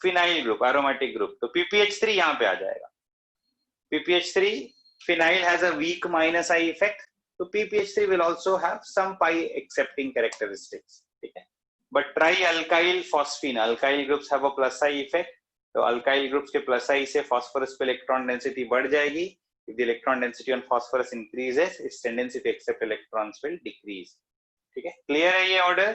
phenyl group, aromatic group. तो PPH3 यहाँ पे आ जाएगा. PPH3 phenyl has a weak minus I effect. So PPH3 will also have some pi accepting characteristics. ठीक है. But trialkyl phosphine, alkyl groups have a plus I effect. तो alkyl groups के plus I से phosphorus पे electron density बढ़ जाएगी. If the electron density on phosphorus increases, its tendency to accept electrons will decrease. ठीक है. Clear है ये order?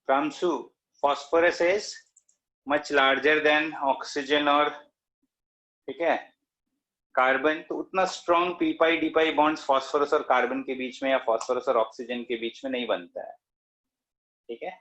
Kamsu, phosphorus is much larger than oxygen और ठीक है कार्बन, तो उतना स्ट्रॉन्ग पी पाई डी पाई बॉन्ड्स फास्फोरस और कार्बन के बीच में या फास्फोरस और ऑक्सीजन के बीच में नहीं बनता है. ठीक है.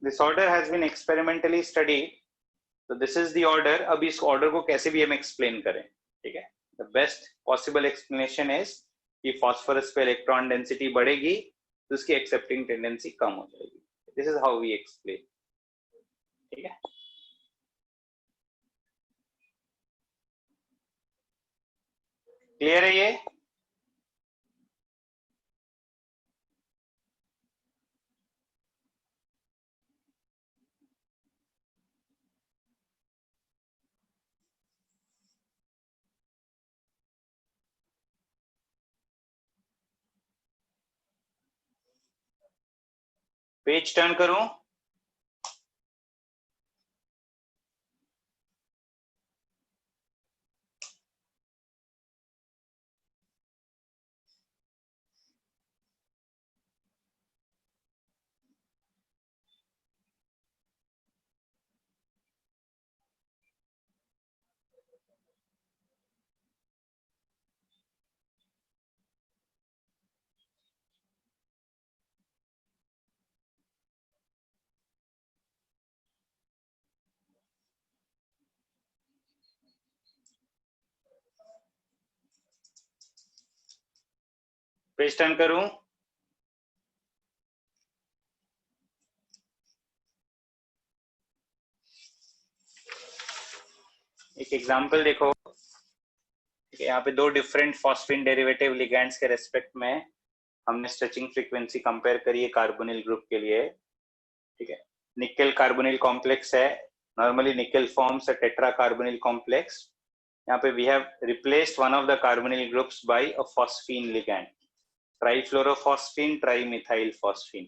This order has been experimentally studied. So this is the order. अब इस order को कैसे भी हम explain करें, ठीक है? The best possible explanation is कि phosphorus पे electron density बढ़ेगी तो उसकी accepting tendency कम हो जाएगी. This is how we explain. ठीक है? Clear है ये? पेज टर्न करूं? पेज टर्न करूं? एक एग्जांपल देखो. यहाँ पे दो डिफरेंट फॉस्फीन डेरिवेटिव लिगैंड्स के रेस्पेक्ट में हमने स्ट्रेचिंग फ्रीक्वेंसी कंपेयर करी है कार्बोनिल ग्रुप के लिए. ठीक है. निकेल कार्बोनिल कॉम्प्लेक्स है. Normally nickel forms a tetra carbonyl complex. यहाँ पे we have replaced one of the carbonyl groups by a phosphine ligand, trifluorophosphine, trimethyl phosphine.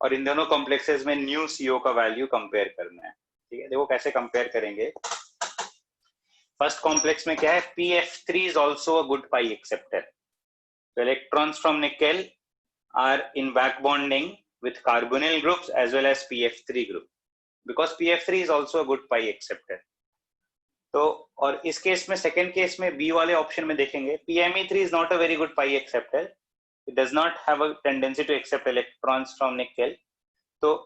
और इन दोनों कॉम्प्लेक्सेस में न्यू सीओ का वैल्यू कंपेयर करना है. ठीक है. देखो कैसे कंपेयर करेंगे. फर्स्ट कॉम्प्लेक्स में क्या है? PF3 is also a good pi acceptor. So electrons from nickel are in back bonding with carbonyl groups as well as PF3 group, because PF3 is also a good pi acceptor. तो और इस case में second case में B वाले option में देखेंगे PME3 is not a very good pi acceptor. It does not have a tendency to accept electrons from nickel. So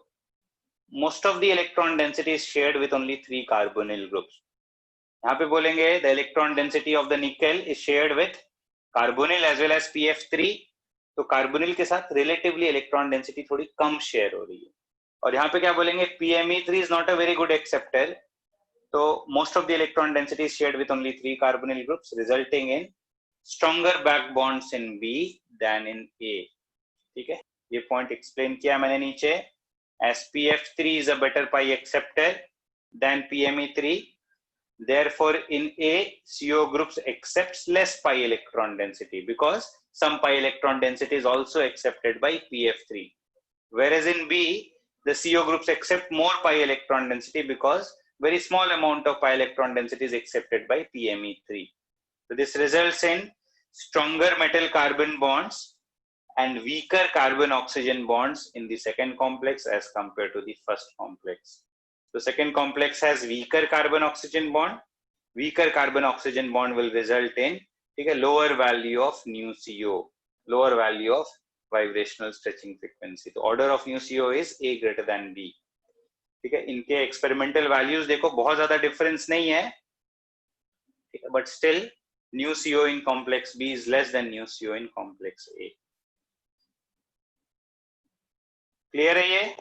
most of the electron density is shared with only 3 carbonyl groups. यहाँ पे बोलेंगे the electron density of the nickel is shared with carbonyl as well as PF3. तो carbonyl के साथ relatively electron density थोड़ी कम share हो रही है. और यहाँ पे क्या बोलेंगे PME3 is not a very good acceptor. So most of the electron density is shared with only 3 carbonyl groups, resulting in stronger back bonds in B than in A. ठीक है, ये point explain किया मैंने नीचे. As PF3 is a better pi acceptor than PME3, therefore in A, CO groups accepts less pi electron density because some pi electron density is also accepted by PF3. Whereas in B, the CO groups accept more pi electron density because very small amount of pi electron density is accepted by PME3. So this results in stronger metal carbon bonds and weaker carbon oxygen bonds in the second complex as compared to the first complex. The second complex has weaker carbon oxygen bond. Weaker carbon oxygen bond will result in a lower value of nu CO, lower value of vibrational stretching frequency. The order of nu CO is A greater than B. ठीक है, इनके experimental values देखो बहुत ज़्यादा difference नहीं है, but still nu CO in complex B is less than nu CO in complex A. Clear है ये?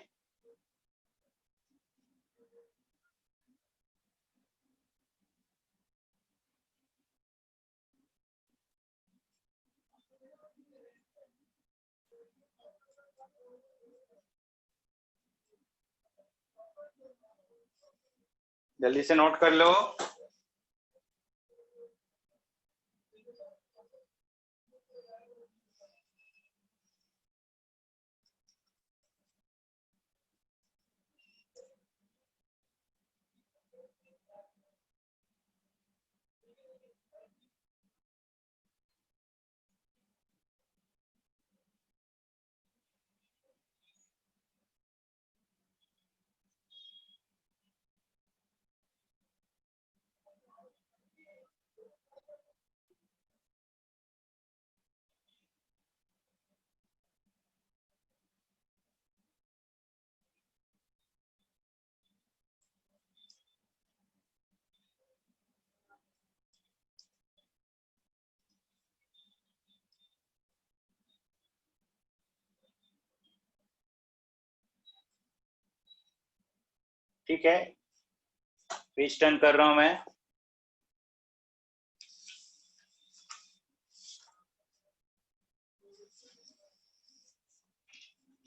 जल्दी से नोट कर लो. ठीक है, पेज टर्न कर रहा हूं मैं.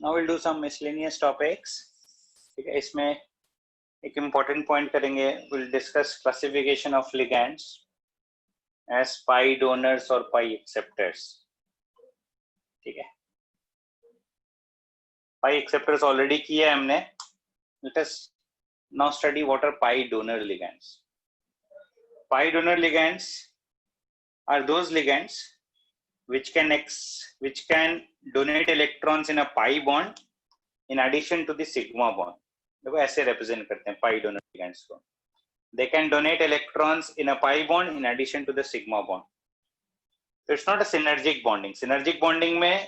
Now we'll do some miscellaneous topics. ठीक है, इसमें एक important point करेंगे. We'll discuss classification of ligands as pi donors or pi acceptors. ठीक है, pi acceptors already किया है हमने. Let us now study what are pi donor ligands. Pi donor ligands are those ligands which can donate electrons in a pi bond in addition to the sigma bond. देखो ऐसे represent करते हैं pi donor ligands को. They can donate electrons in a pi bond in addition to the sigma bond. So it's not a synergic bonding. Synergic bonding में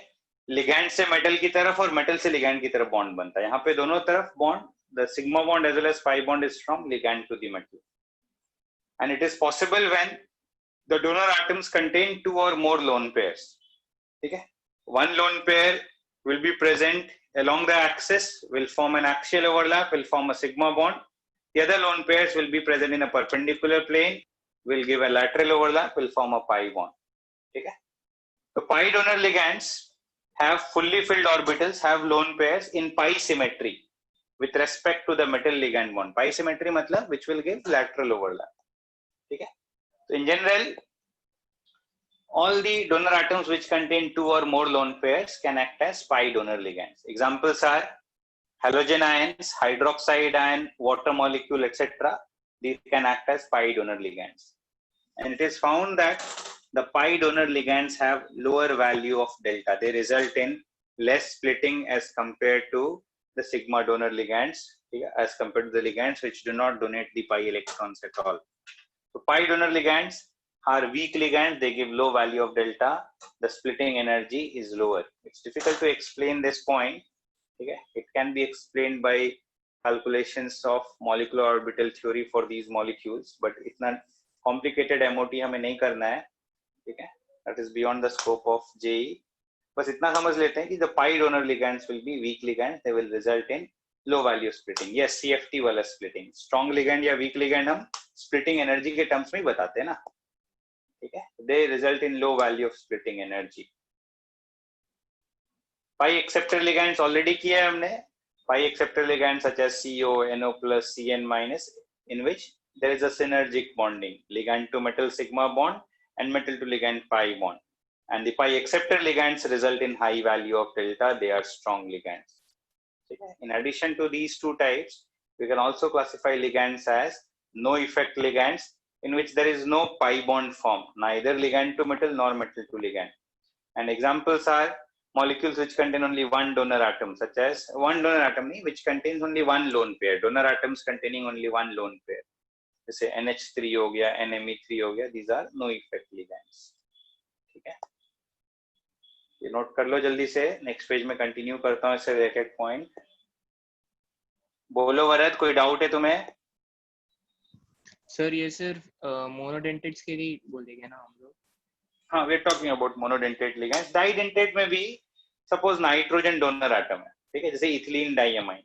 ligand से metal की तरफ और metal से ligand की तरफ bond बनता है. यहाँ पे दोनों तरफ bond, the sigma bond as well as pi bond is from ligand to the metal. And it is possible when the donor atoms contain 2 or more lone pairs. Okay? One lone pair will be present along the axis, will form an axial overlap, will form a sigma bond. The other lone pairs will be present in a perpendicular plane, will give a lateral overlap, will form a pi bond. Okay? So pi donor ligands have fully filled orbitals, have lone pairs in pi symmetry with respect to the metal ligand bond. Pi symmetry matlab which will give lateral overlap. Okay? So in general, all the donor atoms which contain 2 or more lone pairs can act as pi donor ligands. Examples are halogen ions, hydroxide ion, water molecule, etc. These can act as pi donor ligands. And it is found that the pi donor ligands have lower value of delta. They result in less splitting as compared to the sigma donor ligands, as compared to the ligands which do not donate the pi electrons at all. So pi donor ligands are weak ligands, they give low value of delta, the splitting energy is lower. It's difficult to explain this point. Okay? It can be explained by calculations of molecular orbital theory for these molecules, but इतना complicated MOT हमें नहीं करना है, ठीक है? That is beyond the scope of JE. बस इतना समझ लेते हैं कि the pi donor ligands will be weak ligands, they will result in low value splitting. Yes, CFT वाला splitting. Strong ligand या weak ligand हम splitting energy के terms में ही बताते हैं ना, ठीक है? They result in low value of splitting energy. Pi acceptor ligands already किया है हमने. Pi acceptor ligands such as CO, NO plus, CN minus, in which there is a synergic bonding, ligand to metal sigma bond and metal to ligand pi bond. And the pi acceptor ligands result in high value of delta, they are strong ligands. In addition to these two types, we can also classify ligands as no effect ligands, in which there is no pi bond form, neither ligand to metal nor metal to ligand. And examples are molecules which contain only one donor atom, such as one donor atom which contains only one lone pair, donor atoms containing only one lone pair, जैसे NH3 हो गया, NMe3 हो गया, these are no effect ligands. ठीक है, ये note कर लो जल्दी से. नेक्स्ट पेज में कंटिन्यू करता हूँ इससे एक एक पॉइंट. बोलो वरद, कोई डाउट है तुम्हें? सर ये सिर्फ मोनोडेंटेट्स के लिए बोलेंगे ना हम लोग? हाँ, we are talking about monodentate ligands. Didentate में भी सपोज नाइट्रोजन डोनर एटम है, ठीक है, जैसे इथिलीन डाइअमाइन,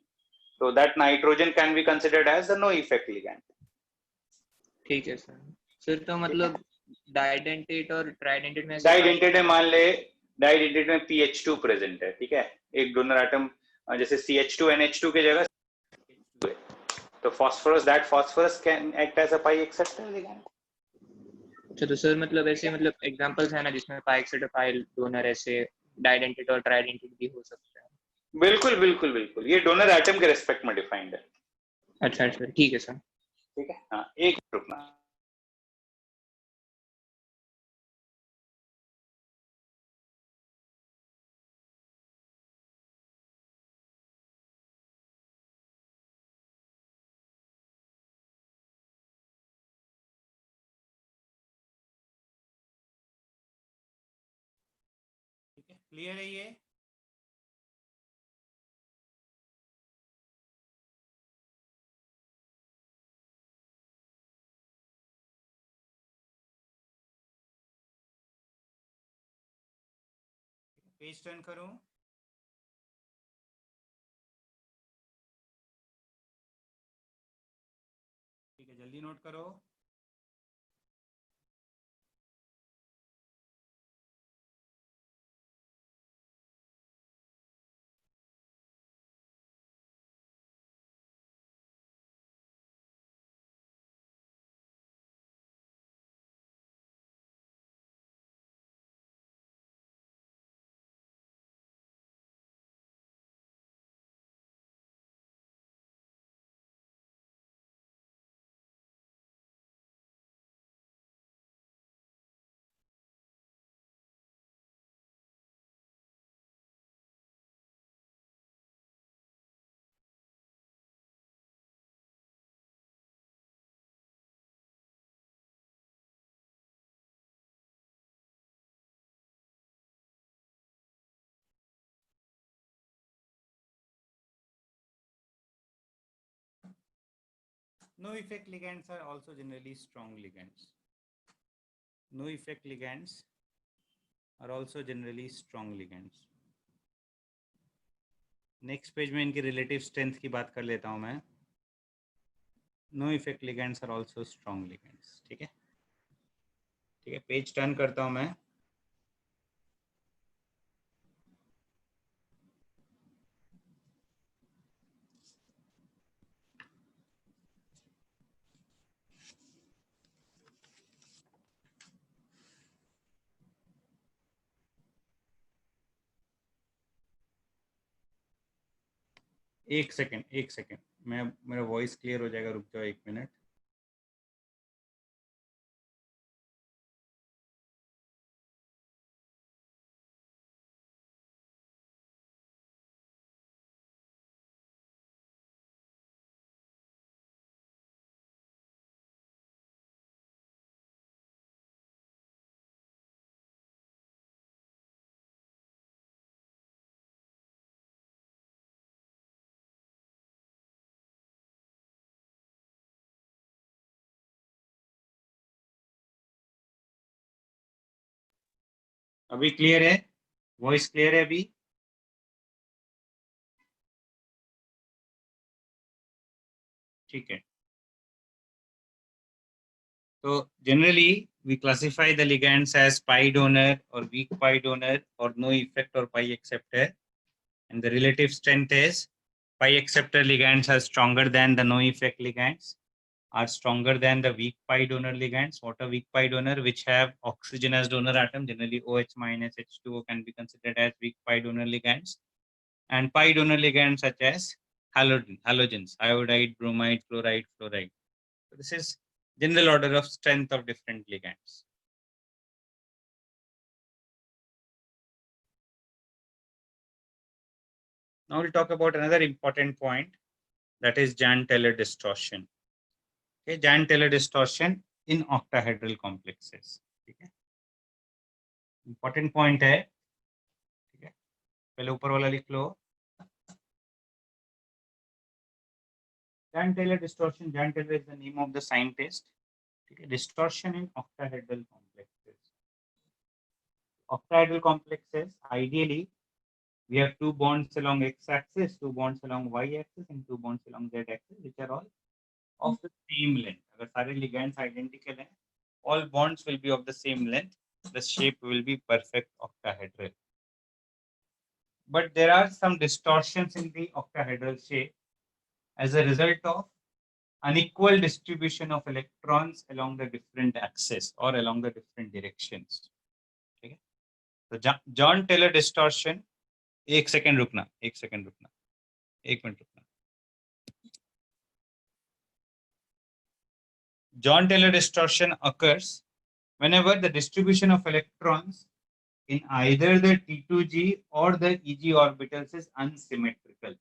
तो that nitrogen can be considered as a no effect ligand. ठीक है सर. सर तो मतलब डाइडेंटेट और ट्राइडेंटेट में डाइडेंटेट में मान ले, डाइडेंटेट में PH2 प्रेजेंट है, ठीक है, एक डोनर एटम जैसे CH2NH2 की जगह, तो phosphorus, that phosphorus can act as a pi acceptor ligand. अच्छा, तो सर मतलब ऐसे मतलब एग्जांपल्स है ना जिसमें पाई एक्सेप्टर पाई डोनर ऐसे डाइडेंटेट और ट्राइडेंटेट भी हो सकते हैं? बिल्कुल बिल्कुल बिल्कुल, ये डोनर एटम के रेस्पेक्ट में डिफाइंड है. अच्छा सर, ठीक है सर. ठीक है, हाँ, एक रुकना. ठीक है, क्लियर है ये? पेज टर्न करूं? ठीक है, जल्दी नोट करो. No effect ligands are also generally strong ligands. No effect ligands are also generally strong ligands. Next page में इनकी रिलेटिव स्ट्रेंथ की बात कर लेता हूं मैं. No effect ligands are also strong ligands. ठीक है, ठीक है, पेज टर्न करता हूं मैं. एक सेकेंड, मैं, मेरा वॉइस क्लियर हो जाएगा, रुक जाओ 1 मिनट. अभी क्लियर है? वॉइस क्लियर है अभी? ठीक है. So generally we classify the ligands as pi donor or weak pi donor or no effect or pi acceptor, and the relative strength is pi acceptor ligands are stronger than the no effect ligands, are stronger than the weak pi donor ligands. What a weak pi donor? Which have oxygen as donor atom, generally OH minus H2O can be considered as weak pi donor ligands, and pi donor ligands such as halogens, iodide, bromide, chloride, fluoride. So this is general order of strength of different ligands. Now we'll talk about another important point, that is Jahn-Teller distortion. Okay, Jahn-Teller distortion in octahedral complexes. Okay. Important point है. ठीक है, पहले ऊपर वाला लिख लो. Jahn-Teller distortion. Jahn-Teller is the name of the scientist. Okay. Distortion in octahedral complexes. Octahedral complexes, ideally, we have 2 bonds along x-axis, 2 bonds along y-axis, and 2 bonds along z-axis, which are all of the same length. अगर सारे ligands identical हैं, all bonds will be of the same length. The shape will be perfect octahedral. But there are some distortions in the octahedral shape as a result of unequal distribution of electrons along the different axes or along the different directions. Okay? So Jahn-Teller distortion. एक second रुकना, एक minute रुकना. Jahn-Teller distortion occurs whenever the distribution of electrons in either the T2G or the EG orbitals is unsymmetrical.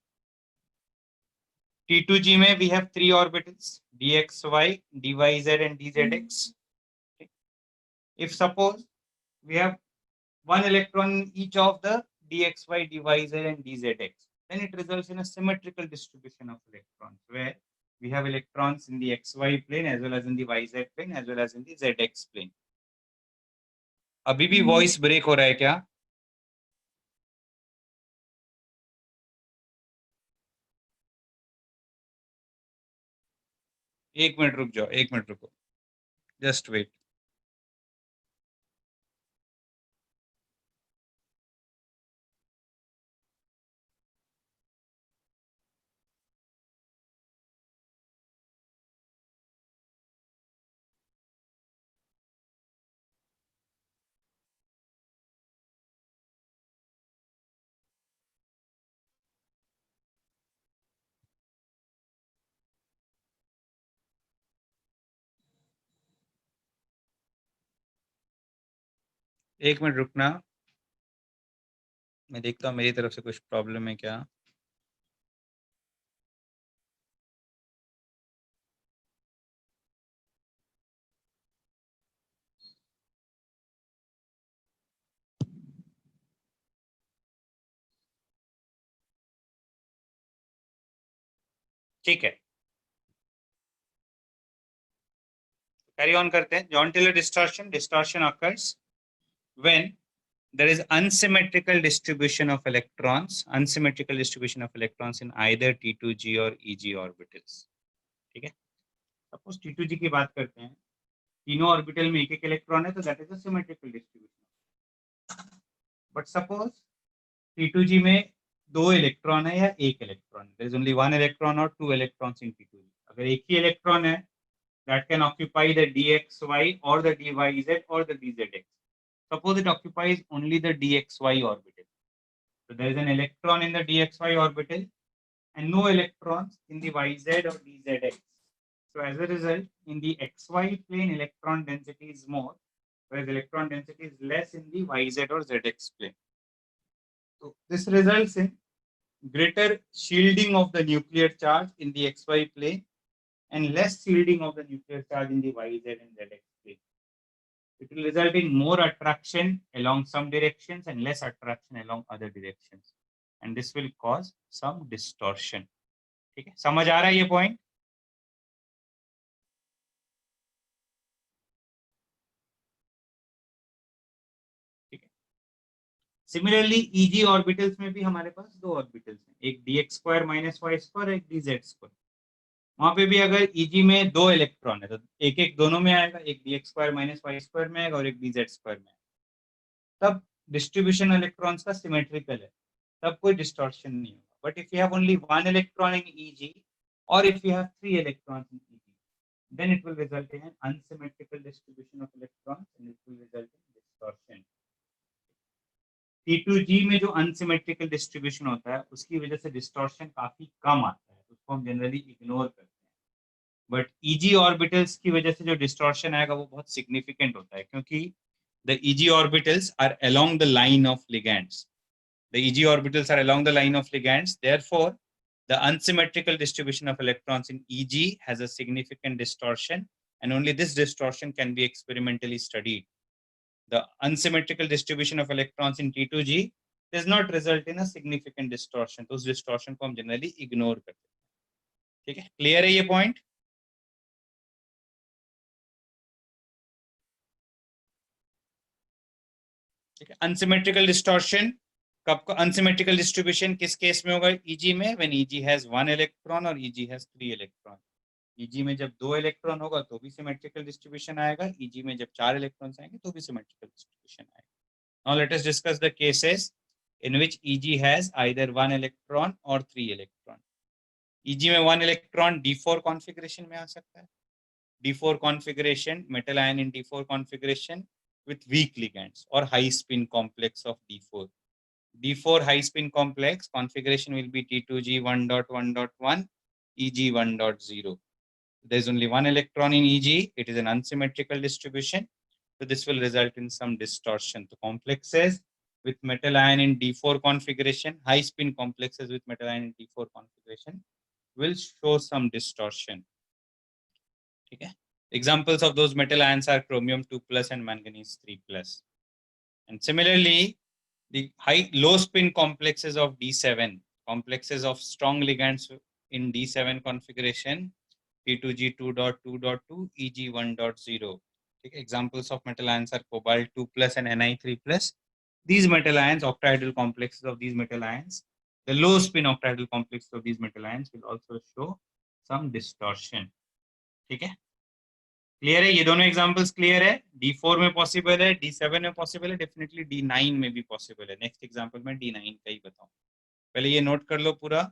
T2G में we have 3 orbitals, dxy, dyz and dzx. Okay. If suppose we have 1 electron in each of the dxy, dyz and dzx, then it results in a symmetrical distribution of electrons, where we have electrons in the xy plane as well as in the yz plane as well as in the zx plane. अभी भी voice break हो रहा है क्या? एक minute रुक जाओ, एक मिनट रुको, जस्ट वेट. एक मिनट रुकना, मैं देखता हूँ मेरी तरफ से कुछ प्रॉब्लम है क्या. ठीक है, कैरी ऑन करते हैं. Jahn-Teller distortion occurs when there is unsymmetrical distribution of electrons in either T2G or EG orbitals. ठीक है, सपोज T2G की बात करते हैं, तीनों ऑर्बिटल में एक एक इलेक्ट्रॉन है, तो that is a symmetrical distribution. But suppose T2G में 2 इलेक्ट्रॉन है या 1 electron, there is only 1 electron और 2 इलेक्ट्रॉन्स इन T2G. अगर एक ही इलेक्ट्रॉन है, that can occupy the dxy or the dyz or the dzx. Suppose it occupies only the dxy orbital. So there is an electron in the dxy orbital and no electrons in the yz or dzx. So as a result, in the xy plane, electron density is more, whereas electron density is less in the yz or zx plane. So this results in greater shielding of the nuclear charge in the xy plane and less shielding of the nuclear charge in the yz and zx plane. It will result in more attraction along some directions and less attraction along other directions, and this will cause some distortion. ठीक है, समझ आ रहा है ये point? ठीक है, similarly easy orbitals में भी हमारे पास दो ऑर्बिटल्स हैं, एक dx square minus Y square, एक dz स्क्वायर। वहां पे भी अगर ईजी में दो इलेक्ट्रॉन है तो एक एक दोनों में आएगा, एक dx square minus Y square में आएगा और एक dz स्क्वायर में आएगा। तब डिस्ट्रीब्यूशन इलेक्ट्रॉन्स का सिमेट्रिकल है, तब कोई डिस्टॉर्शन नहीं होगा। But if you have only one electron in eg और if you have three electrons in eg, then it will result in an unsymmetrical distribution of electrons and it will result in distortion. T2G में जो unsymmetrical distribution होता है उसकी वजह से distortion काफी कम आता है, उसको हम जनरली इग्नोर करते हैं। बट EG ऑर्बिटल्स की वजह से जो डिस्टॉर्शन आएगा वो बहुत सिग्निफिकेंट होता है, क्योंकि the EG orbitals are along the line of ligands. The EG orbitals are along the line of ligands. Therefore, the unsymmetrical distribution of electrons in EG has a significant distortion, and only this distortion can be experimentally studied. The unsymmetrical distribution of electrons in T2G does not result in a significant distortion. तो उस distortion को हम generally ignore करते हैं। ठीक है, clear है ये point? ठीक है, unsymmetrical distortion कब को unsymmetrical distribution किस केस में होगा EG में? When EG has one electron और EG has three electron. EG में जब दो इलेक्ट्रॉन होगा तो भी सिमेट्रिकल डिस्ट्रीब्यूशन आएगा, EG में जब चार इलेक्ट्रॉन्स आएंगे तो भी सिमेट्रिकल डिस्ट्रीब्यूशन आएगा। Now let us discuss the cases in which EG has either one electron or three electron. EG में one electron D4 configuration में आ सकता है। D4 configuration, metal ion in D4 configuration with weak ligands or high spin complex of D4. D4 high spin complex configuration will be T2G 1.1.1, EG 1.0. There is only one electron in EG. It is an unsymmetrical distribution, so this will result in some distortion. The complexes with metal ion in D4 configuration, high spin complexes with metal ion in D4 configuration will show some distortion. Okay. Examples of those metal ions are chromium 2+ and manganese 3+. And similarly, the low spin complexes of D7, complexes of strong ligands in D7 configuration, T2G 2.2.2, EG 1.0. Okay. Examples of metal ions are cobalt 2+ and Ni3+. These metal ions, octahedral complexes of these metal ions, the low spin octahedral complexes of these metal ions will also show some distortion. ठीक है, clear है? ये दोनों examples clear है? D4 में possible है, D7 में possible है, डेफिनेटली D9 में भी पॉसिबल है। नेक्स्ट एग्जांपल में D9 का ही बताऊं, पहले ये नोट कर लो पूरा।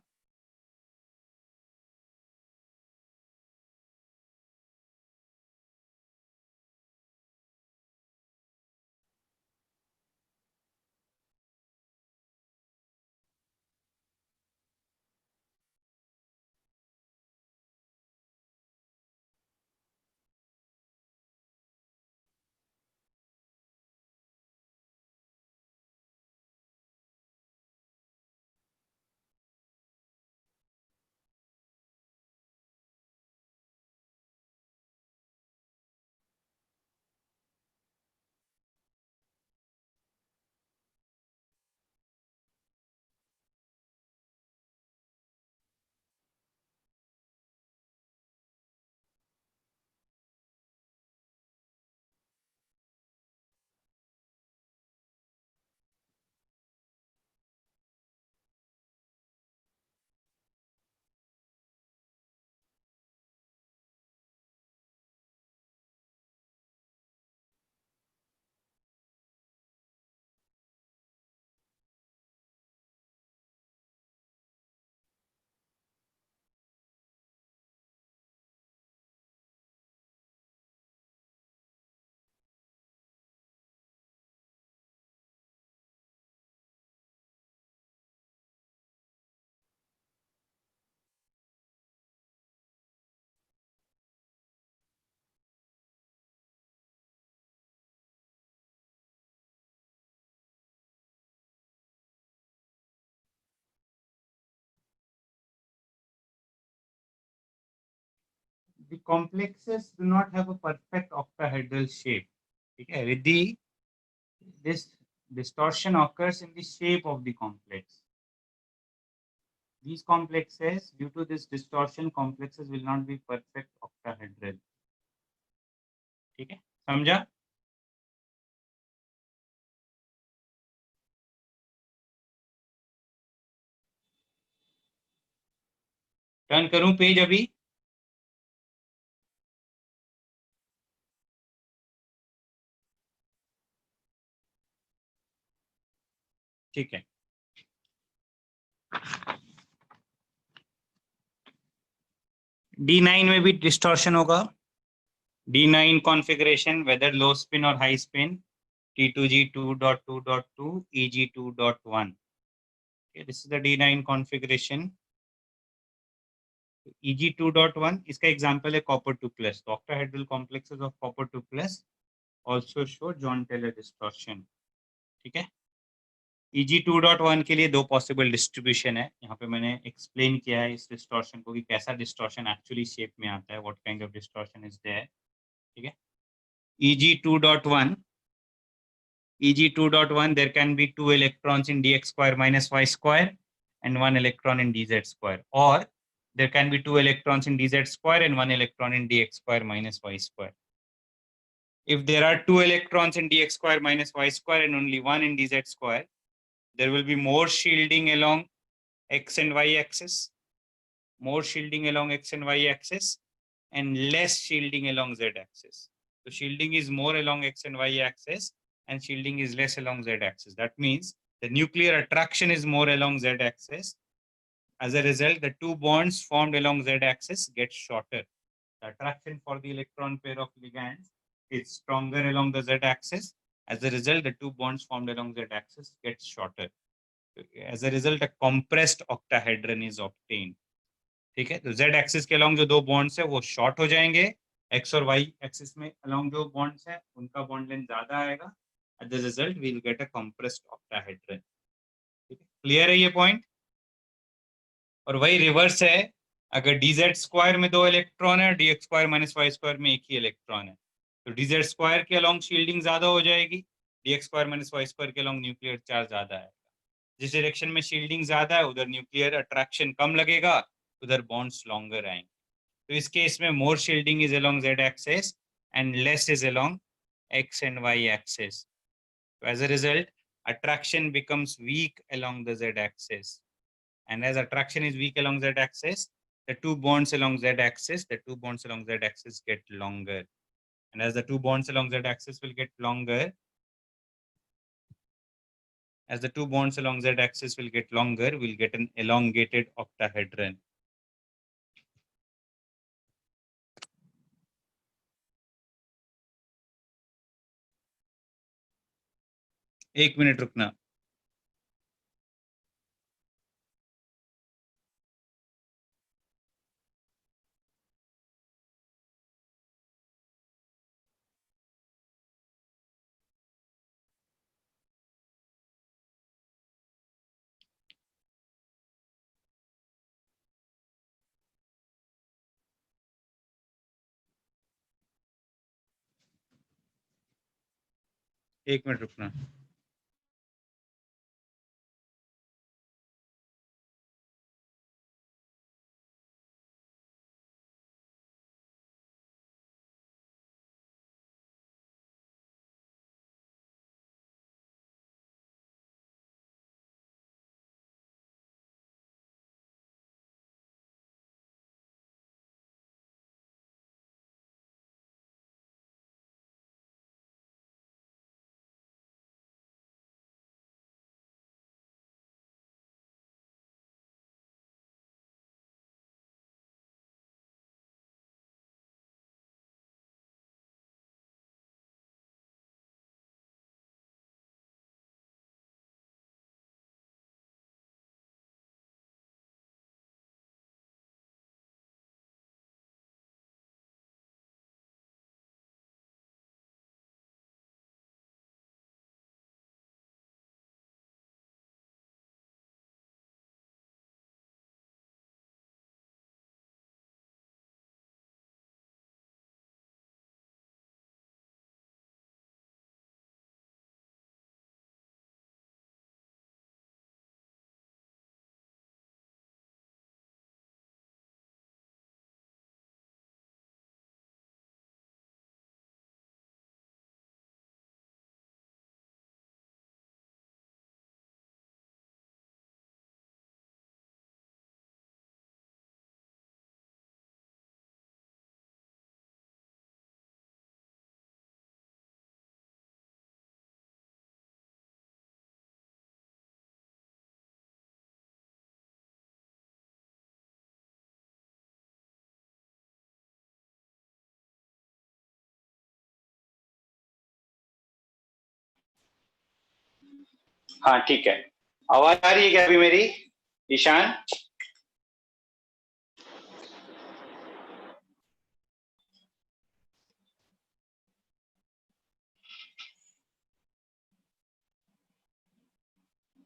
The complexes do not have a perfect octahedral shape. Okay, with this distortion occurs in the shape of the complex. These complexes, due to this distortion, complexes will not be perfect octahedral. ठीक है, समझा? Turn करूं page अभी? ठीक है, D9 में भी distortion होगा. D9 configuration, whether low spin or high spin, T2G 2.2.2, EG 2.1. Okay, this is the D9 configuration. EG 2.1 इसका example है copper 2 plus. The octahedral complexes of copper 2 plus also show John Taylor distortion. ठीक है. EG 2.1 के लिए दो possible distribution है. यहाँ पे मैंने एक्सप्लेन किया है इस डिस्टॉर्शन को कि कैसा डिस्टॉर्शन एक्चुअली शेप में आता है, what kind of distortion is there. ठीक है. EG 2.1, EG 2.1, there can be 2 electrons in dx square minus y square and 1 electron in dz square, or there can be 2 electrons in dz square and 1 electron in dx square minus y square. If there are 2 electrons in dx square minus y square and only 1 in dz square, there will be more shielding along x and y axis, more shielding along x and y axis, and less shielding along z axis. So shielding is more along x and y axis, and shielding is less along z axis. That means the nuclear attraction is more along z axis. As a result, the two bonds formed along z axis get shorter. The attraction for the electron pair of ligands is stronger along the z axis. As a result, the two bonds formed along z axis get shorter. As a result, a compressed octahedron is obtained. ठीक है. तो z axis के along जो दो bonds है वो short हो जाएंगे, x और y एक्सिस में अलोंग जो बॉन्ड्स है उनका बॉन्ड लेंथ ज्यादा आएगा. At the result we will get a compressed octahedron. ठीक है, क्लियर है ये पॉइंट? और वही रिवर्स है, अगर dz स्क्वायर में दो इलेक्ट्रॉन है, dx square minus y square में एक ही इलेक्ट्रॉन है, तो dz स्क्वायर के अलोंग शील्डिंग ज्यादा हो जाएगी, dx square minus y square के अलोंग न्यूक्लियर चार्ज ज्यादा है. जिस डायरेक्शन में शील्डिंग ज्यादा है उधर न्यूक्लियर अट्रैक्शन कम लगेगा, उधर बॉन्ड्स लॉन्गर आएंगे. तो इस केस में more shielding is along z axis and less is along x and y axis. So as a result, attraction becomes weak along the z axis, and as attraction is weak along z axis, the two bonds along z axis get longer, and as the two bonds along z axis will get longer, we'll get an elongated octahedron. एक minute रुकना. एक minute रुकना. हाँ ठीक है, आवाज आ रही है क्या अभी मेरी ईशान?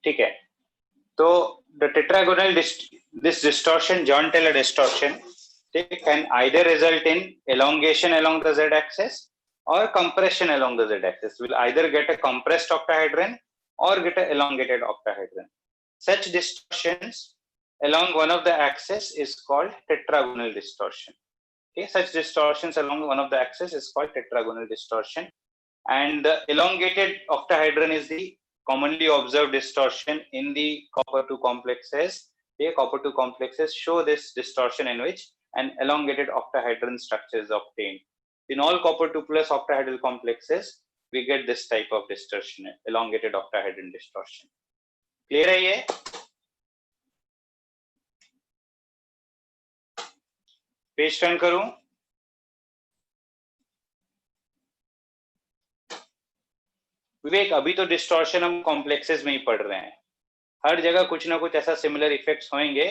ठीक है, तो the tetragonal this distortion, John Taylor distortion, it can either result in elongation along the z-axis or compression along the z-axis. We'll either get a compressed octahedron or get an elongated octahedron. Such distortions along one of the axes is called tetragonal distortion. Okay, such distortions along one of the axes is called tetragonal distortion, and the elongated octahedron is the commonly observed distortion in the copper 2 complexes. The copper 2 complexes show this distortion in which an elongated octahedron structure is obtained. In all copper 2 plus octahedral complexes, we get this type of distortion, elongated octahedron distortion. Clear है ये? Page turn करूं? विवेक, अभी तो distortion हम complexes में ही पढ़ रहे हैं, हर जगह कुछ ना कुछ ऐसा सिमिलर इफेक्ट्स होंगे,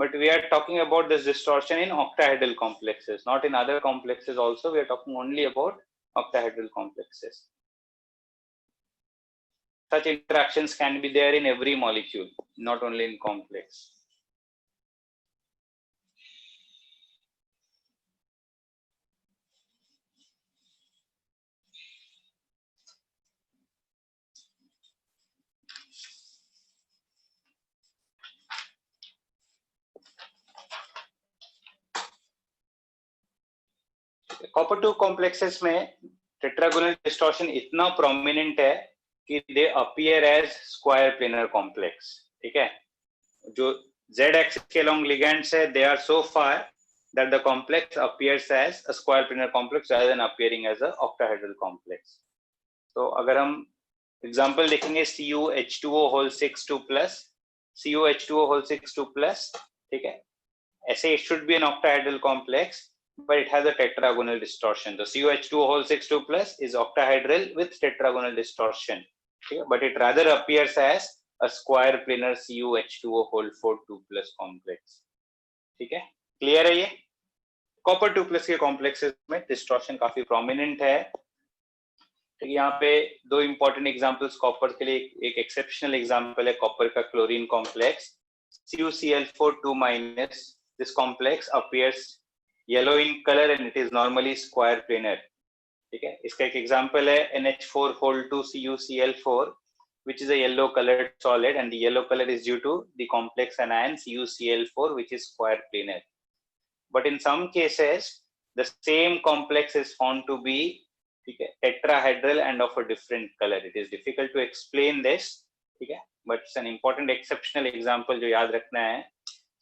but we are talking about this distortion in octahedral complexes, not in other complexes also. We are talking only about octahedral complexes. Such interactions can be there in every molecule, not only in complex. Copper 2 complexes में tetragonal distortion इतना prominent है कि they appear as square planar complex. ठीक है, जो z axis के along ligands है, they are so far that the complex appears as a square planar complex rather than appearing as a octahedral complex. तो अगर हम example देखेंगे CuH2O whole 6 2 plus, CuH2O whole 6 2 plus, ठीक है, ऐसे it should be an octahedral complex, but it has a tetragonal distortion. The CuH2O whole 6 2 plus is octahedral with tetragonal distortion, okay? But it rather appears as a square planar CuH2O whole 4 2 plus complex. ठीक है, clear है ये? Copper 2 plus के complexes में distortion काफी prominent है. ठीक है, यहाँ पे दो इंपॉर्टेंट एग्जांपल्स कॉपर के लिए, एक एक्सेप्शनल एग्जांपल है कॉपर का chlorine complex CuCl4 2 minus. This complex appears yellow in color and it is normally square planar. ठीक है, इसका एक एग्जांपल है NH4 whole 2 CuCl4, which is a yellow colored solid, and the yellow color is due to the complex anion CuCl4, which is square planar. But in some cases the same complex is found to be, ठीक है, tetrahedral and of a different color. It is difficult to explain this, ठीक है, but it's an important exceptional example जो याद रखना है.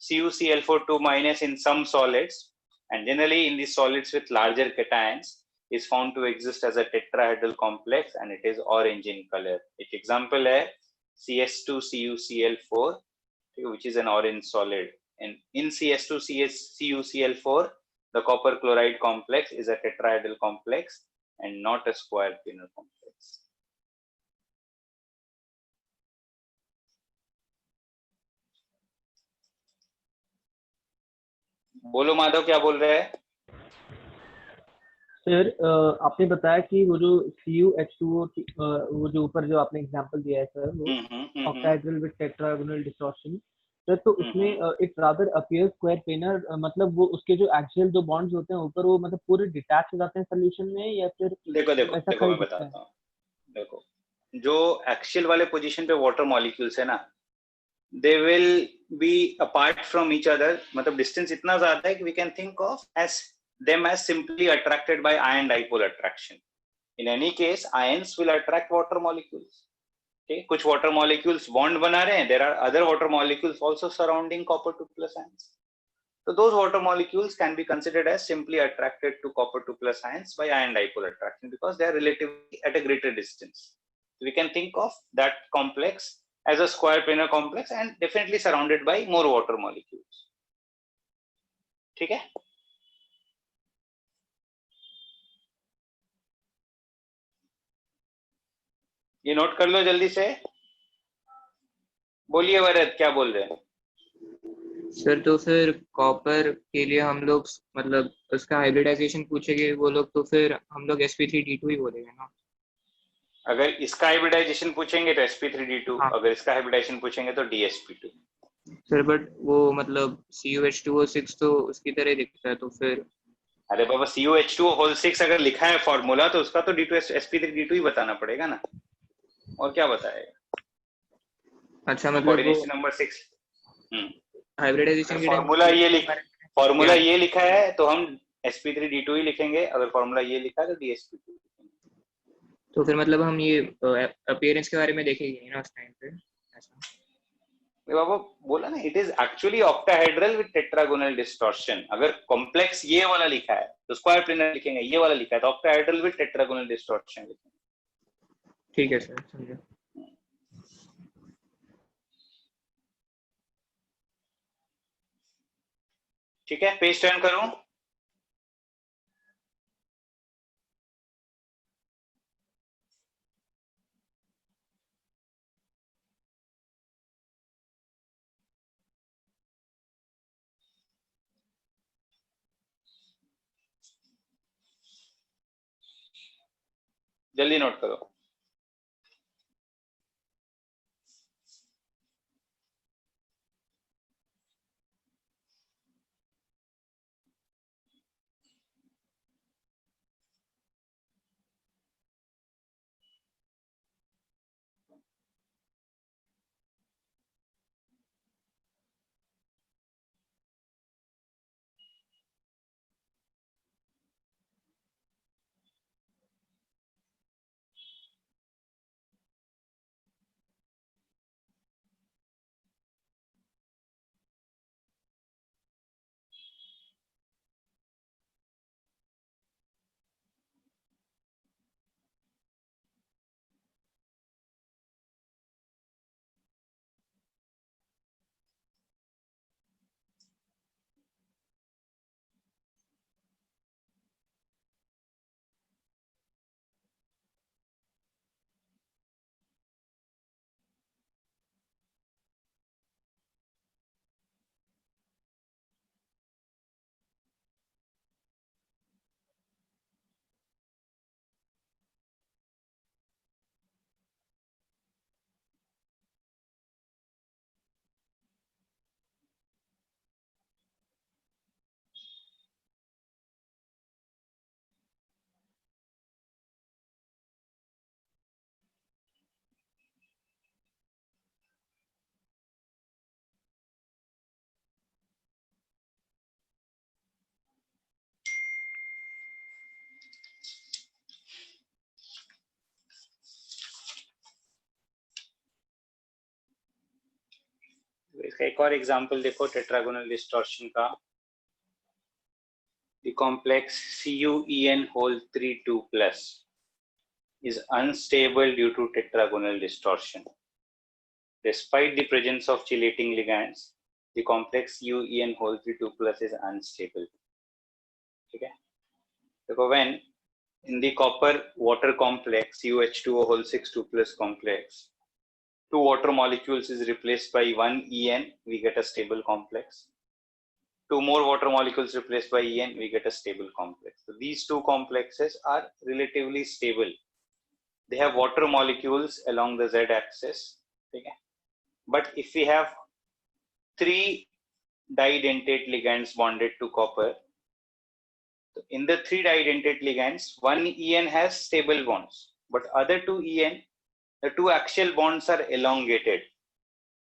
CuCl4 2 minus in some solids, and generally in the solids with larger cations, is found to exist as a tetrahedral complex, and it is orange in color. एक example है CS2CuCl4, which is an orange solid, and in CS2CuCl4 the copper chloride complex is a tetrahedral complex and not a square planar complex. बोलो माधव, क्या बोल रहे हैं? Sir आपने बताया कि वो जो CuH2O वो जो ऊपर जो आपने एग्जांपल दिया है सर, वो octahedral with tetragonal distortion, sir तो उसमें it rather appears square planar, मतलब वो उसके जो एक्सियल जो बॉन्ड्स होते हैं ऊपर वो मतलब पूरे डिटैच हो जाते हैं सोल्यूशन में, या फिर देखो मैं बताता हूँ. देखो, जो एक्सियल वाले पोजीशन पे वाटर मॉलिक्यूल्स है ना, they will be apart from each other, मतलब डिस्टेंस इतना ज्यादा है कि we can think of as them as simply attracted by ion dipole attraction. In any case, ions will attract water molecules. Okay, कुछ water molecules bond बना रहे हैं, there are other water molecules also surrounding copper 2 plus ions. So those water molecules can be considered as simply attracted to copper 2 plus ions by ion dipole attraction because they are relatively at a greater distance. So we can think of that complex as a square planar complex and definitely surrounded by more water molecules. ठीक है, ये note कर लो जल्दी से. बोलिए वरद, क्या बोल रहे हैं? सर तो फिर कॉपर के लिए हम लोग मतलब उसका हाइब्रिडाइजेशन पूछेंगे वो लोग, तो फिर हम लोग sp3d2 ही बोलेंगे ना? अगर इसका हाइब्रिडाइजेशन पूछेंगे तो sp3d2, हाँ अगर इसका हाइब्रिडाइजेशन पूछेंगे तो dsp2। सर, बट वो मतलब CuH2O6 तो उसकी तरह दिखता है, तो फिर अरे बाबा, CuH2O6 अगर लिखा है फॉर्मूला तो उसका तो D2 sp3d2 ही बताना पड़ेगा ना, और क्या बताएगा? अच्छा मतलब वो कोऑर्डिनेशन नंबर 6। हाइब्रिडाइजेशन के टाइम फॉर्मूला ज्ञान, ये लिखा है तो हम sp3d2 ही लिखेंगे, अगर फॉर्मूला ये लिखा है तो dsp2 लिखेंगे। तो फिर मतलब हम ये अपीयरेंस के बारे में देखेंगे ना उस टाइम पे ऐसा? बाबा बोला ना, it is actually octahedral with tetragonal distortion. अगर कॉम्प्लेक्स ये वाला लिखा है तो स्क्वायर प्लेनर लिखेंगे, ये वाला लिखा है तो ऑक्टाहेड्रल विद टेट्रागोनल डिस्टॉर्शन लिखेंगे। ठीक है सर, समझे। ठीक है, पेज टर्न करूं? जल्दी नोट करो। इसका एक और एग्जांपल देखो टेट्रागोनल डिस्टॉर्शन का। The complex CuEn whole 32 plus is unstable due to tetragonal distortion. Despite the presence of chelating ligands, the complex CuEn whole 32 plus is unstable. Okay. So when in the copper water complex CuH2O whole 6 2 plus complex, two water molecules is replaced by one En, we get a stable complex. Two more water molecules replaced by En, we get a stable complex. So these two complexes are relatively stable. They have water molecules along the z-axis. Okay? But if we have three didentate ligands bonded to copper, so in the three didentate ligands, one En has stable bonds, but other two En, the two axial bonds are elongated.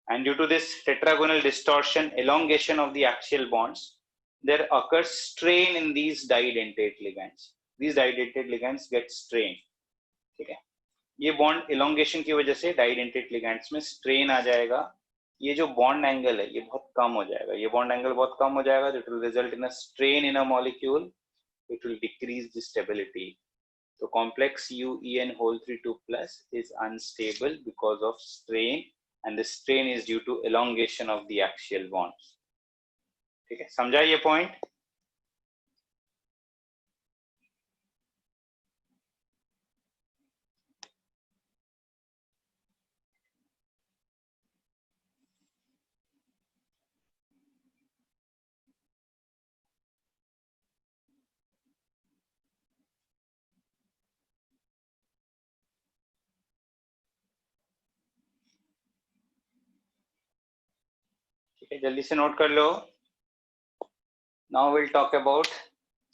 And due to this tetragonal distortion, elongation of the axial bonds, there occurs strain in these didentate ligands. These didentate ligands get strained. ठीक है, ये bond elongation की वजह से डाइडेंटेट ligands में strain आ जाएगा। ये जो बॉन्ड एंगल है ये बहुत कम हो जाएगा, ये बॉन्ड एंगल बहुत कम हो जाएगा, it will result in a strain in a molecule, it will decrease the stability. So complex CuEn whole 32 plus is unstable because of strain, and the strain is due to elongation of the axial bonds. ठीक है, समझा ये point? ठीक है, जल्दी से note कर लो. Now we'll talk about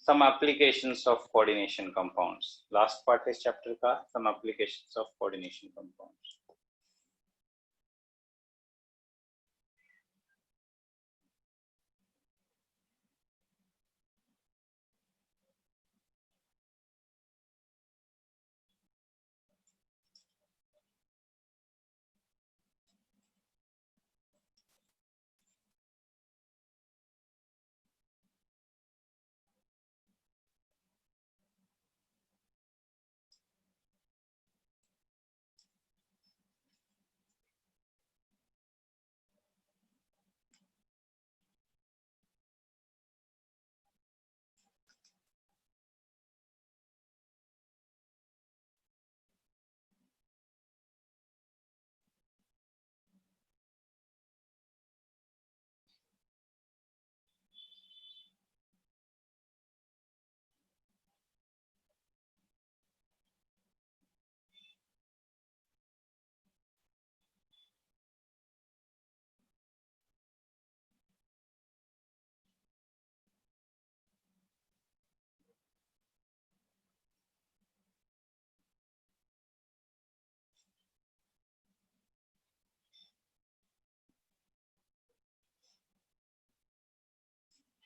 some applications of coordination compounds. Last part is chapter का some applications of coordination compounds.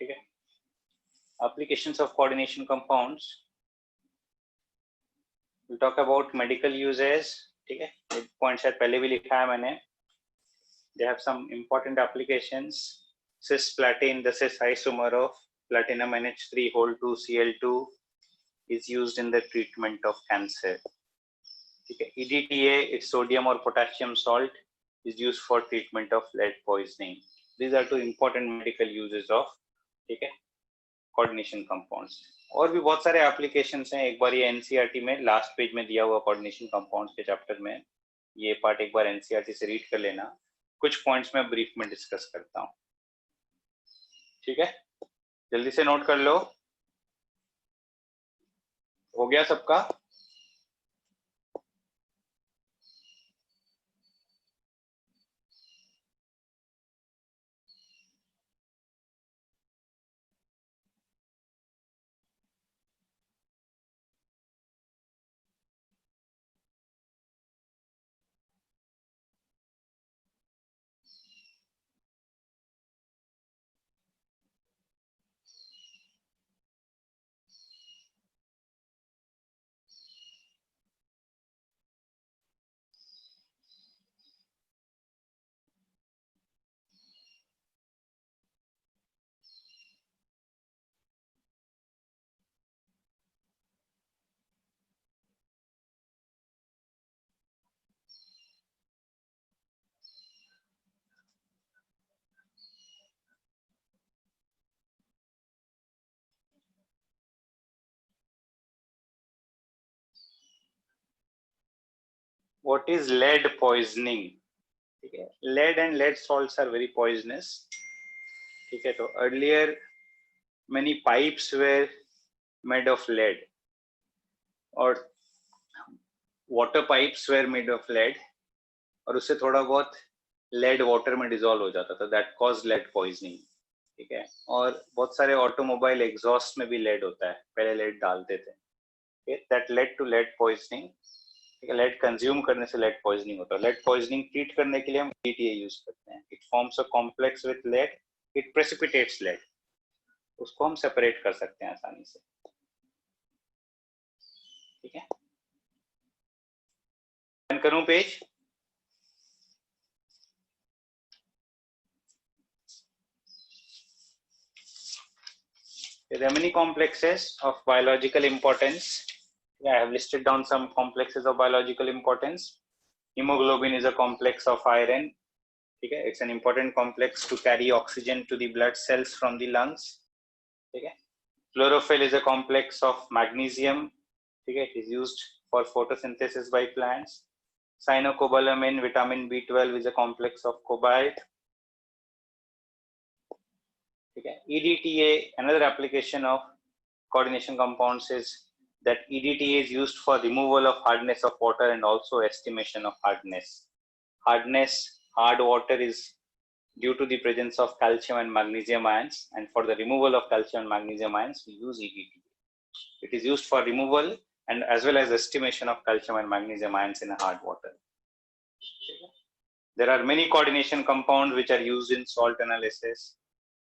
ठीक है, applications of coordination compounds. We'll talk about medical uses. ठीक है, एक पॉइंट शायद पहले भी लिखा है मैंने. They have some important applications. Cisplatin, the cis isomer of platinum NH3 whole 2 Cl2 is used in the treatment of cancer. ठीक है, EDTA, it's sodium or potassium salt, is used for treatment of lead poisoning. These are two important medical uses of, ठीक है, coordination compounds. और भी बहुत सारे applications हैं. एक बार ये NCERT में लास्ट पेज में दिया हुआ coordination compounds के चैप्टर में ये पार्ट एक बार NCERT से रीड कर लेना. कुछ पॉइंट्स में ब्रीफ में डिस्कस करता हूँ. ठीक है, जल्दी से नोट कर लो. हो गया सबका? What is lead poisoning? ठीक है, lead and lead salts are very poisonous. ठीक है, तो earlier many pipes were made of lead और water pipes were made of lead और उससे थोड़ा बहुत lead water में dissolve हो जाता था. That caused lead poisoning. ठीक है, और बहुत सारे ऑटोमोबाइल एग्जॉस्ट में भी lead होता है, पहले lead डालते थे. Okay, that led to lead poisoning. ठीक है, lead कंज्यूम करने से lead poisoning होता है. lead poisoning ट्रीट करने के लिए हम EDTA यूज करते हैं. It forms a complex with lead. It precipitates lead. उसको हम सेपरेट कर सकते हैं आसानी से. ठीक है, रन करूं page. There are many complexes of biological importance. I have listed down some complexes of biological importance. Hemoglobin is a complex of iron. Okay, it's an important complex to carry oxygen to the blood cells from the lungs. Okay, chlorophyll is a complex of magnesium. Okay, it is used for photosynthesis by plants. Cyanocobalamin, vitamin B12 is a complex of cobalt. Okay, EDTA, another application of coordination compounds is that EDTA is used for removal of hardness of water and also estimation of hardness. Hardness, hard water is due to the presence of calcium and magnesium ions, and for the removal of calcium and magnesium ions we use EDTA. It is used for removal and as well as estimation of calcium and magnesium ions in hard water. There are many coordination compounds which are used in salt analysis.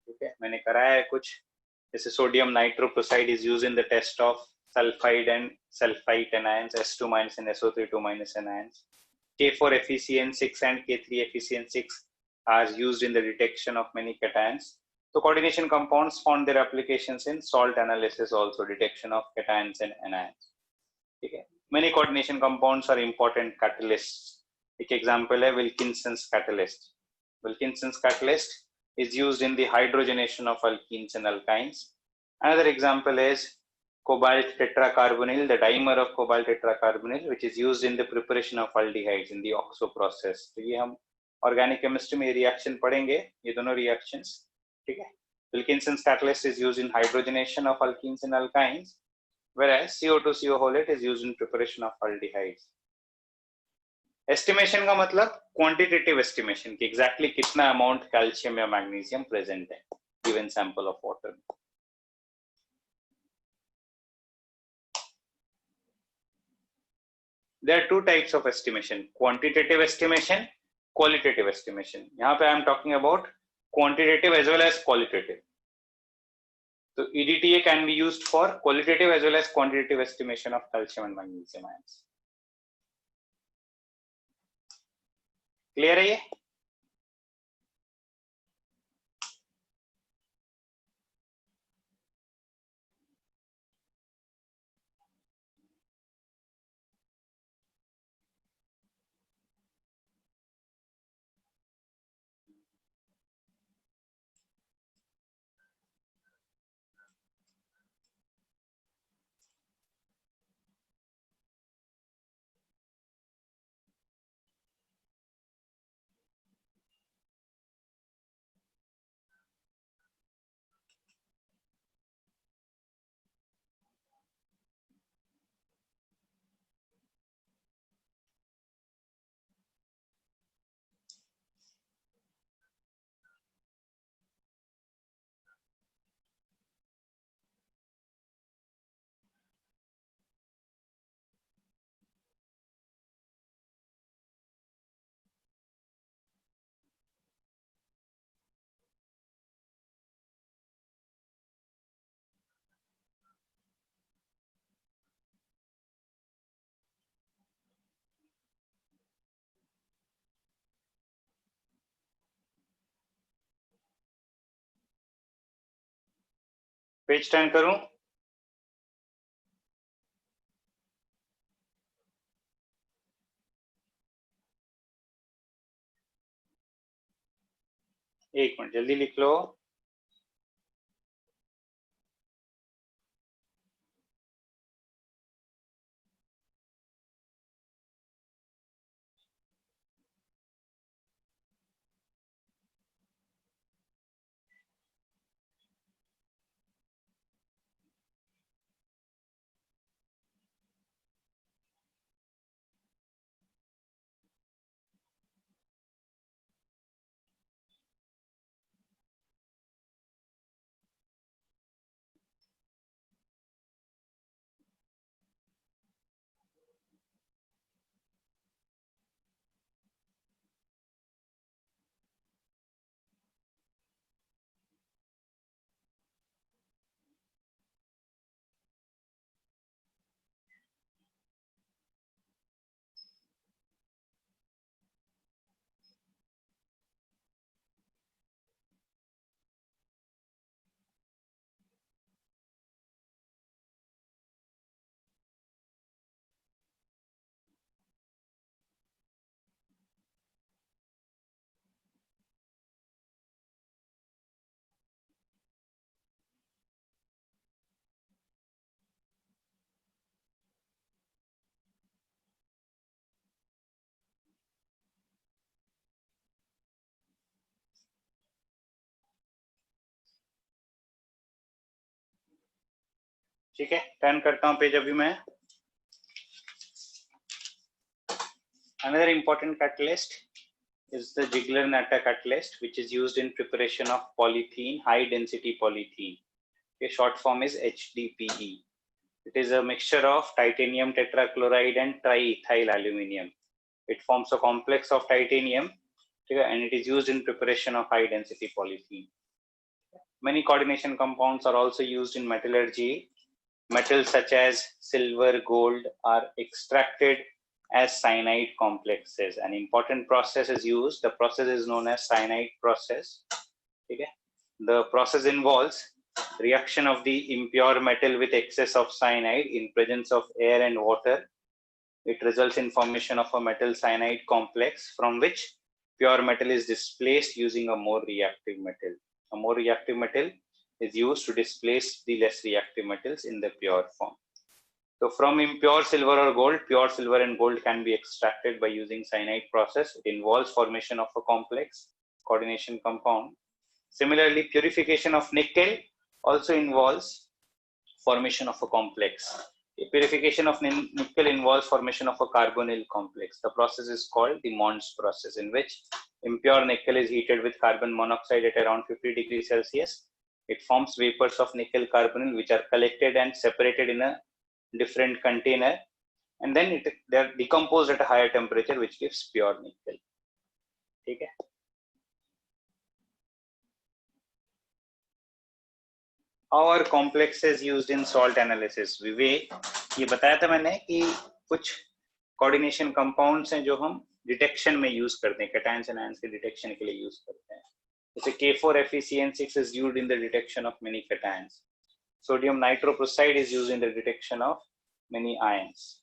Okay, मैंने कराया है कुछ, जैसे sodium nitroprusside is used in the test of sulfide and sulfite anions, S2 minus and SO32 minus anions. K4 FeCN6 and K3 FeCN6 are used in the detection of many cations. So coordination compounds found their applications in salt analysis also, detection of cations and anions. Okay. Many coordination compounds are important catalysts. एक example है Wilkinson's catalyst. Wilkinson's catalyst is used in the hydrogenation of alkenes and alkynes. Another example is cobalt tetracarbonyl, the dimer of cobalt tetracarbonyl, which is used in the preparation of aldehydes in the OXO process. तो ये हम organic chemistry में reaction पढ़ेंगे, ये दोनों reactions, ठीक है? Wilkinson's catalyst is used in hydrogenation of alkenes and alkynes, whereas CO2CO holate is used in preparation of aldehydes. Estimation का मतलब quantitative estimation कि exactly कितना amount calcium या magnesium present है given sample of water. There are two types of estimation: quantitative estimation, qualitative estimation. यहाँ पे I am talking about quantitative as well as qualitative. So EDTA can be used for qualitative as well as quantitative estimation of calcium and magnesium ions. Clear है ये? Page turn करूं? एक minute जल्दी लिख लो. ठीक है, टर्न करता हूं पेज अभी मैं. Another important catalyst is the Ziegler-Natta catalyst, which is used in preparation of polythene, high density polythene. Okay, short form is HDPE. It is a mixture of titanium tetrachloride and triethyl aluminium. It forms a complex of titanium, and it is used in preparation of high density polythene. Many coordination compounds are also used in metallurgy. Metals such as silver, gold are extracted as cyanide complexes. An important process is used. The process is known as cyanide process. Okay. The process involves reaction of the impure metal with excess of cyanide in presence of air and water. It results in formation of a metal cyanide complex from which pure metal is displaced using a more reactive metal. A more reactive metal is used to displace the less reactive metals in the pure form. So from impure silver or gold, pure silver and gold can be extracted by using cyanide process. It involves formation of a complex coordination compound. Similarly, purification of nickel also involves formation of a complex. Purification of nickel involves formation of a carbonyl complex. The process is called the Mond's process, in which impure nickel is heated with carbon monoxide at around 50 degrees Celsius. It forms vapors of nickel carbonyl, which are collected and separated in a different container, and then they are decomposed at a higher temperature, which gives pure nickel. Okay. How are complexes used in salt analysis? विवेक, ये बताया था मैंने कि कुछ coordination compounds हैं जो हम detection में use करते हैं, cations and anions के detection के लिए use करते हैं. जैसे K4FeCN6 is used in the detection of many cations. Sodium nitroprusside is used in the detection of many ions.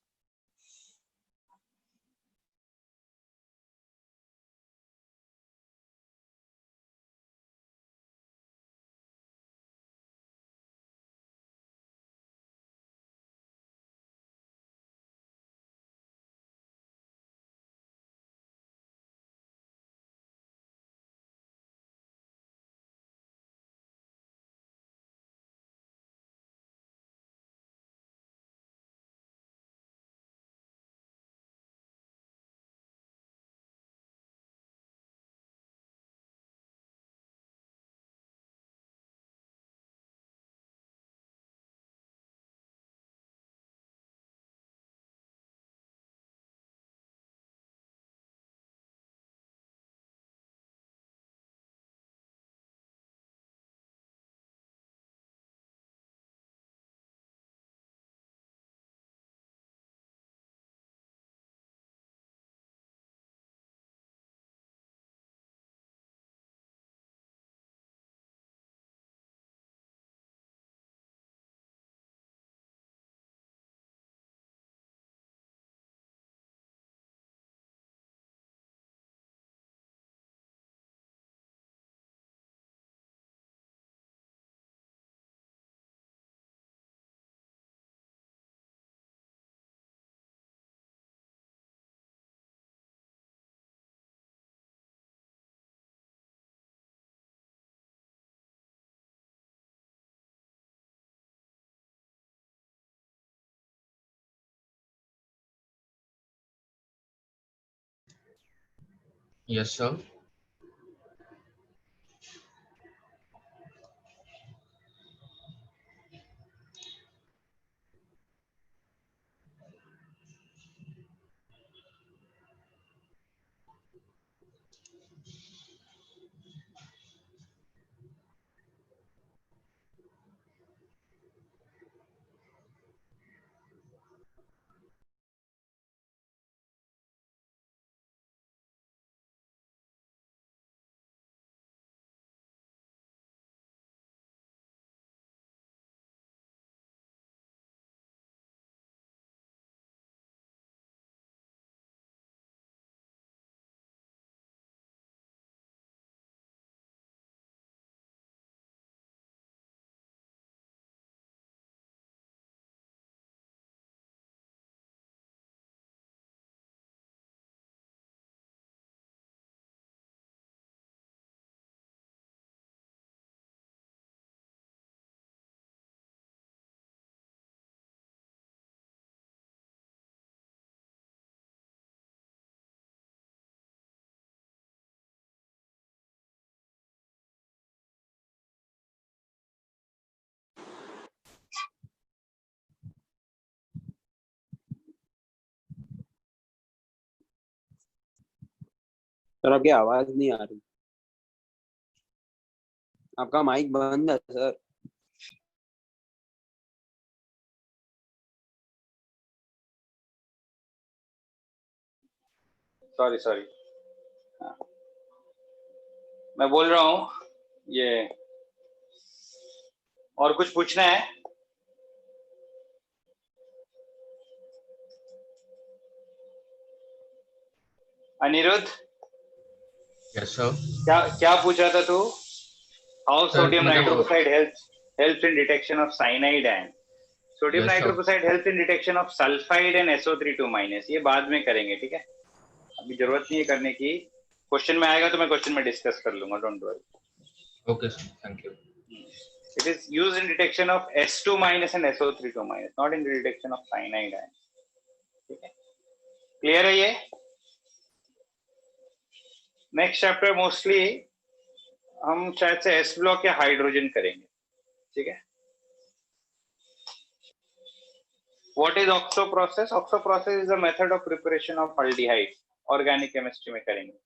Yes, sir. Sir आपकी आवाज नहीं आ रही, आपका माइक बंद है सर। सॉरी सॉरी, मैं बोल रहा हूँ ये, और कुछ पूछना है? Anirudh, yes sir. क्या क्या पूछ रहा था तू? हाउ सर सोडियम मतलब nitroxide helps in detection of cyanide and sodium yes sir. Nitroxide helps in detection of sulphide and SO3 ये बाद में करेंगे, ठीक है? अभी जरूरत नहीं है करने की, क्वेश्चन में आएगा तो मैं क्वेश्चन में डिस्कस कर लूंगा, don't worry. Okay sir, thank you. It is used in detection of S2- and SO3-, not in the detection of cyanide ion. ठीक है, क्लियर है ये? नेक्स्ट चैप्टर मोस्टली हम शायद से S ब्लॉक या हाइड्रोजन करेंगे, ठीक है? What is OXO process? OXO process is a method of preparation of aldehyde. Organic chemistry में करेंगे।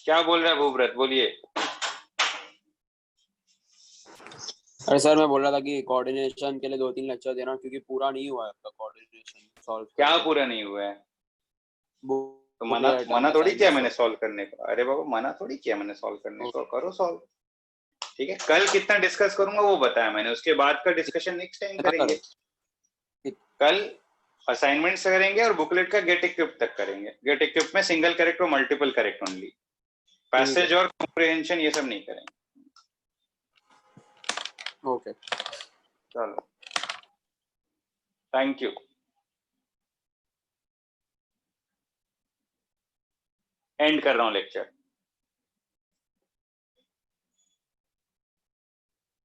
क्या बोल रहा है भूव्रत, बोलिए। अरे सर मैं बोल रहा था कि कोऑर्डिनेशन के लिए 2-3 लेक्चर देना, क्योंकि पूरा नहीं हुआ है आपका कोऑर्डिनेशन सॉल्व। क्या पूरा नहीं हुआ है? तो मना थोड़ी किया मैंने सॉल्व करने को। अरे बाबा, मना थोड़ी किया मैंने सॉल्व करने को, करो सॉल्व, ठीक है? कल कितना डिस्कस करूंगा वो बताया मैंने, उसके बाद का डिस्कशन नेक्स्ट टाइम करेंगे। कल असाइनमेंट्स करेंगे और बुकलेट का गेट इक्विप तक करेंगे। गेट इक्विप में सिंगल करेक्ट और मल्टीपल करेक्ट ओनली, पैसेज और कॉम्प्रिहेंशन ये सब नहीं करेंगे। ओके चलो, थैंक यू। एंड कर रहा हूँ लेक्चर।